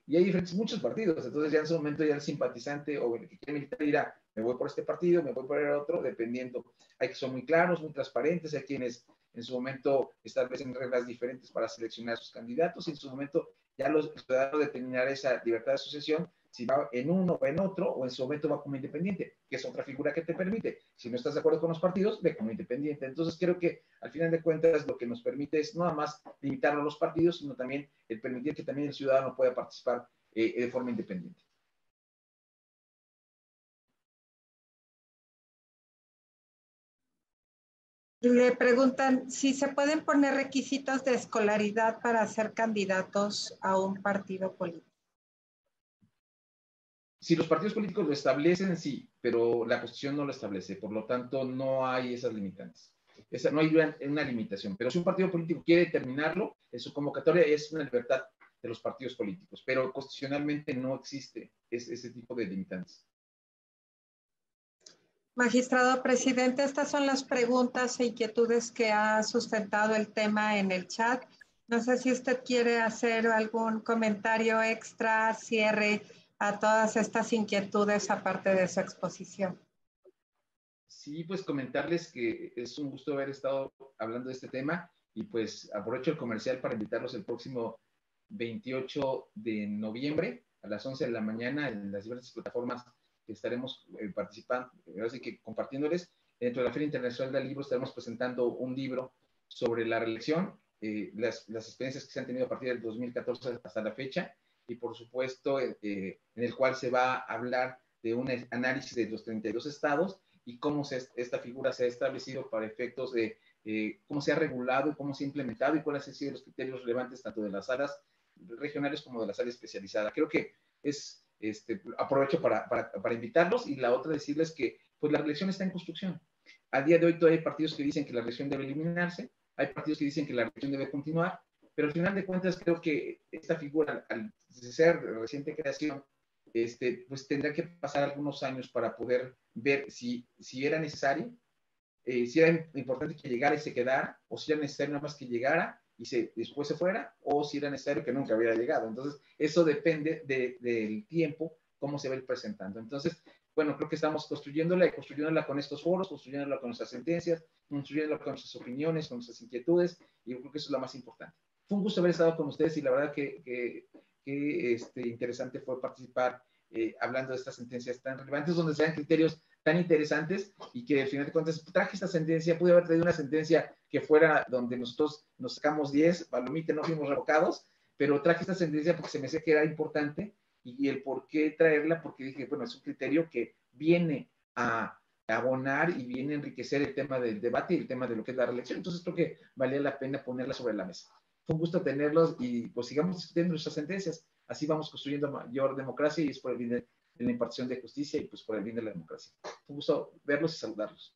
Y hay muchos partidos, entonces ya en su momento ya el simpatizante o el que quiere militar dirá, me voy por este partido, me voy por el otro, dependiendo. Hay que ser muy claros, muy transparentes, hay quienes en su momento establecen reglas diferentes para seleccionar a sus candidatos, y en su momento ya los ciudadanos determinarán esa libertad de asociación, si va en uno o en otro, o en su momento va como independiente, que es otra figura que te permite. Si no estás de acuerdo con los partidos, ve como independiente. Entonces creo que al final de cuentas lo que nos permite es no nada más limitarlo a los partidos, sino también el permitir que también el ciudadano pueda participar de forma independiente. Le preguntan si se pueden poner requisitos de escolaridad para ser candidatos a un partido político. Si los partidos políticos lo establecen, sí, pero la Constitución no lo establece, por lo tanto no hay esas limitantes. No hay una limitación, pero si un partido político quiere determinarlo, en su convocatoria es una libertad de los partidos políticos, pero constitucionalmente no existe ese tipo de limitantes. Magistrado presidente, estas son las preguntas e inquietudes que ha sustentado el tema en el chat. No sé si usted quiere hacer algún comentario extra, cierre a todas estas inquietudes aparte de su exposición. Sí, pues comentarles que es un gusto haber estado hablando de este tema y pues aprovecho el comercial para invitarlos el próximo 28 de noviembre a las 11 de la mañana en las diversas plataformas que estaremos participando, así que compartiéndoles. Dentro de la Feria Internacional del Libro estaremos presentando un libro sobre la reelección, las experiencias que se han tenido a partir del 2014 hasta la fecha, y por supuesto en el cual se va a hablar de un análisis de los 32 estados y cómo esta figura se ha establecido para efectos de cómo se ha regulado y cómo se ha implementado y cuáles han sido los criterios relevantes tanto de las salas regionales como de la sala especializada. Creo que aprovecho para invitarlos, y la otra decirles que pues la reelección está en construcción. Al día de hoy todavía hay partidos que dicen que la reelección debe eliminarse, hay partidos que dicen que la reelección debe continuar, pero al final de cuentas creo que esta figura, al ser de reciente creación, pues tendrá que pasar algunos años para poder ver si era necesario, si era importante que llegara y se quedara, o si era necesario nada más que llegara y después se fuera, o si era necesario que nunca hubiera llegado. Entonces, eso depende del tiempo, cómo se va a ir presentando. Entonces, bueno, creo que estamos construyéndola con estos foros, construyéndola con nuestras sentencias, construyéndola con nuestras opiniones, con nuestras inquietudes, y yo creo que eso es lo más importante. Fue un gusto haber estado con ustedes, y la verdad que interesante fue participar hablando de estas sentencias tan relevantes, donde se dan criterios tan interesantes, y que al final de cuentas traje esta sentencia, pude haber traído una sentencia que fuera donde nosotros nos sacamos 10, palomita, no fuimos revocados, pero traje esta sentencia porque se me hacía que era importante, y el por qué traerla, porque dije, bueno, es un criterio que viene a abonar y viene a enriquecer el tema del debate y el tema de lo que es la reelección. Entonces creo que valía la pena ponerla sobre la mesa. Fue un gusto tenerlos, y pues sigamos discutiendo nuestras sentencias. Así vamos construyendo mayor democracia, y es por el bien de la impartición de justicia y pues por el bien de la democracia. Fue un gusto verlos y saludarlos.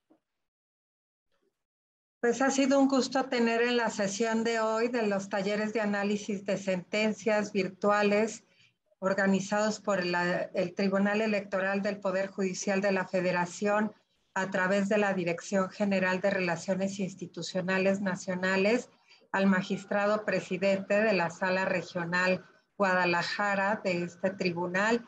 Pues ha sido un gusto tener en la sesión de hoy de los talleres de análisis de sentencias virtuales organizados por el Tribunal Electoral del Poder Judicial de la Federación a través de la Dirección General de Relaciones Institucionales Nacionales, al magistrado presidente de la Sala Regional Guadalajara de este tribunal,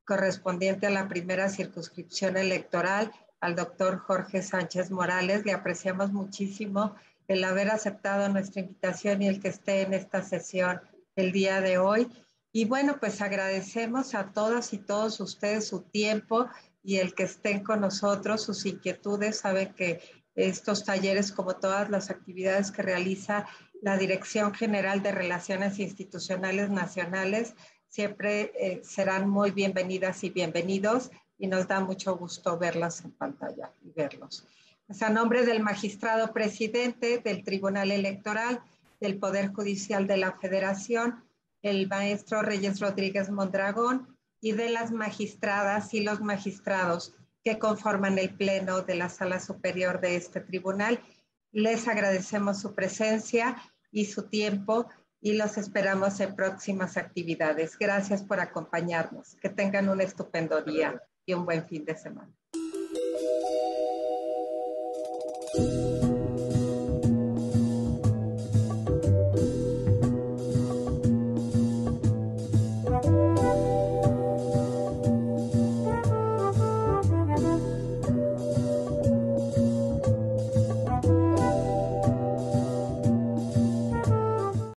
correspondiente a la primera circunscripción electoral, al doctor Jorge Sánchez Morales. Le apreciamos muchísimo el haber aceptado nuestra invitación y el que esté en esta sesión el día de hoy. Y bueno, pues agradecemos a todas y todos ustedes su tiempo y el que estén con nosotros, sus inquietudes. Saben que estos talleres, como todas las actividades que realiza la Dirección General de Relaciones Institucionales Nacionales, siempre serán muy bienvenidas y bienvenidos, y nos da mucho gusto verlas en pantalla y verlos. Pues a nombre del magistrado presidente del Tribunal Electoral del Poder Judicial de la Federación, el maestro Reyes Rodríguez Mondragón, y de las magistradas y los magistrados que conforman el pleno de la Sala Superior de este tribunal, les agradecemos su presencia y su tiempo, y los esperamos en próximas actividades. Gracias por acompañarnos. Que tengan un estupendo día y un buen fin de semana.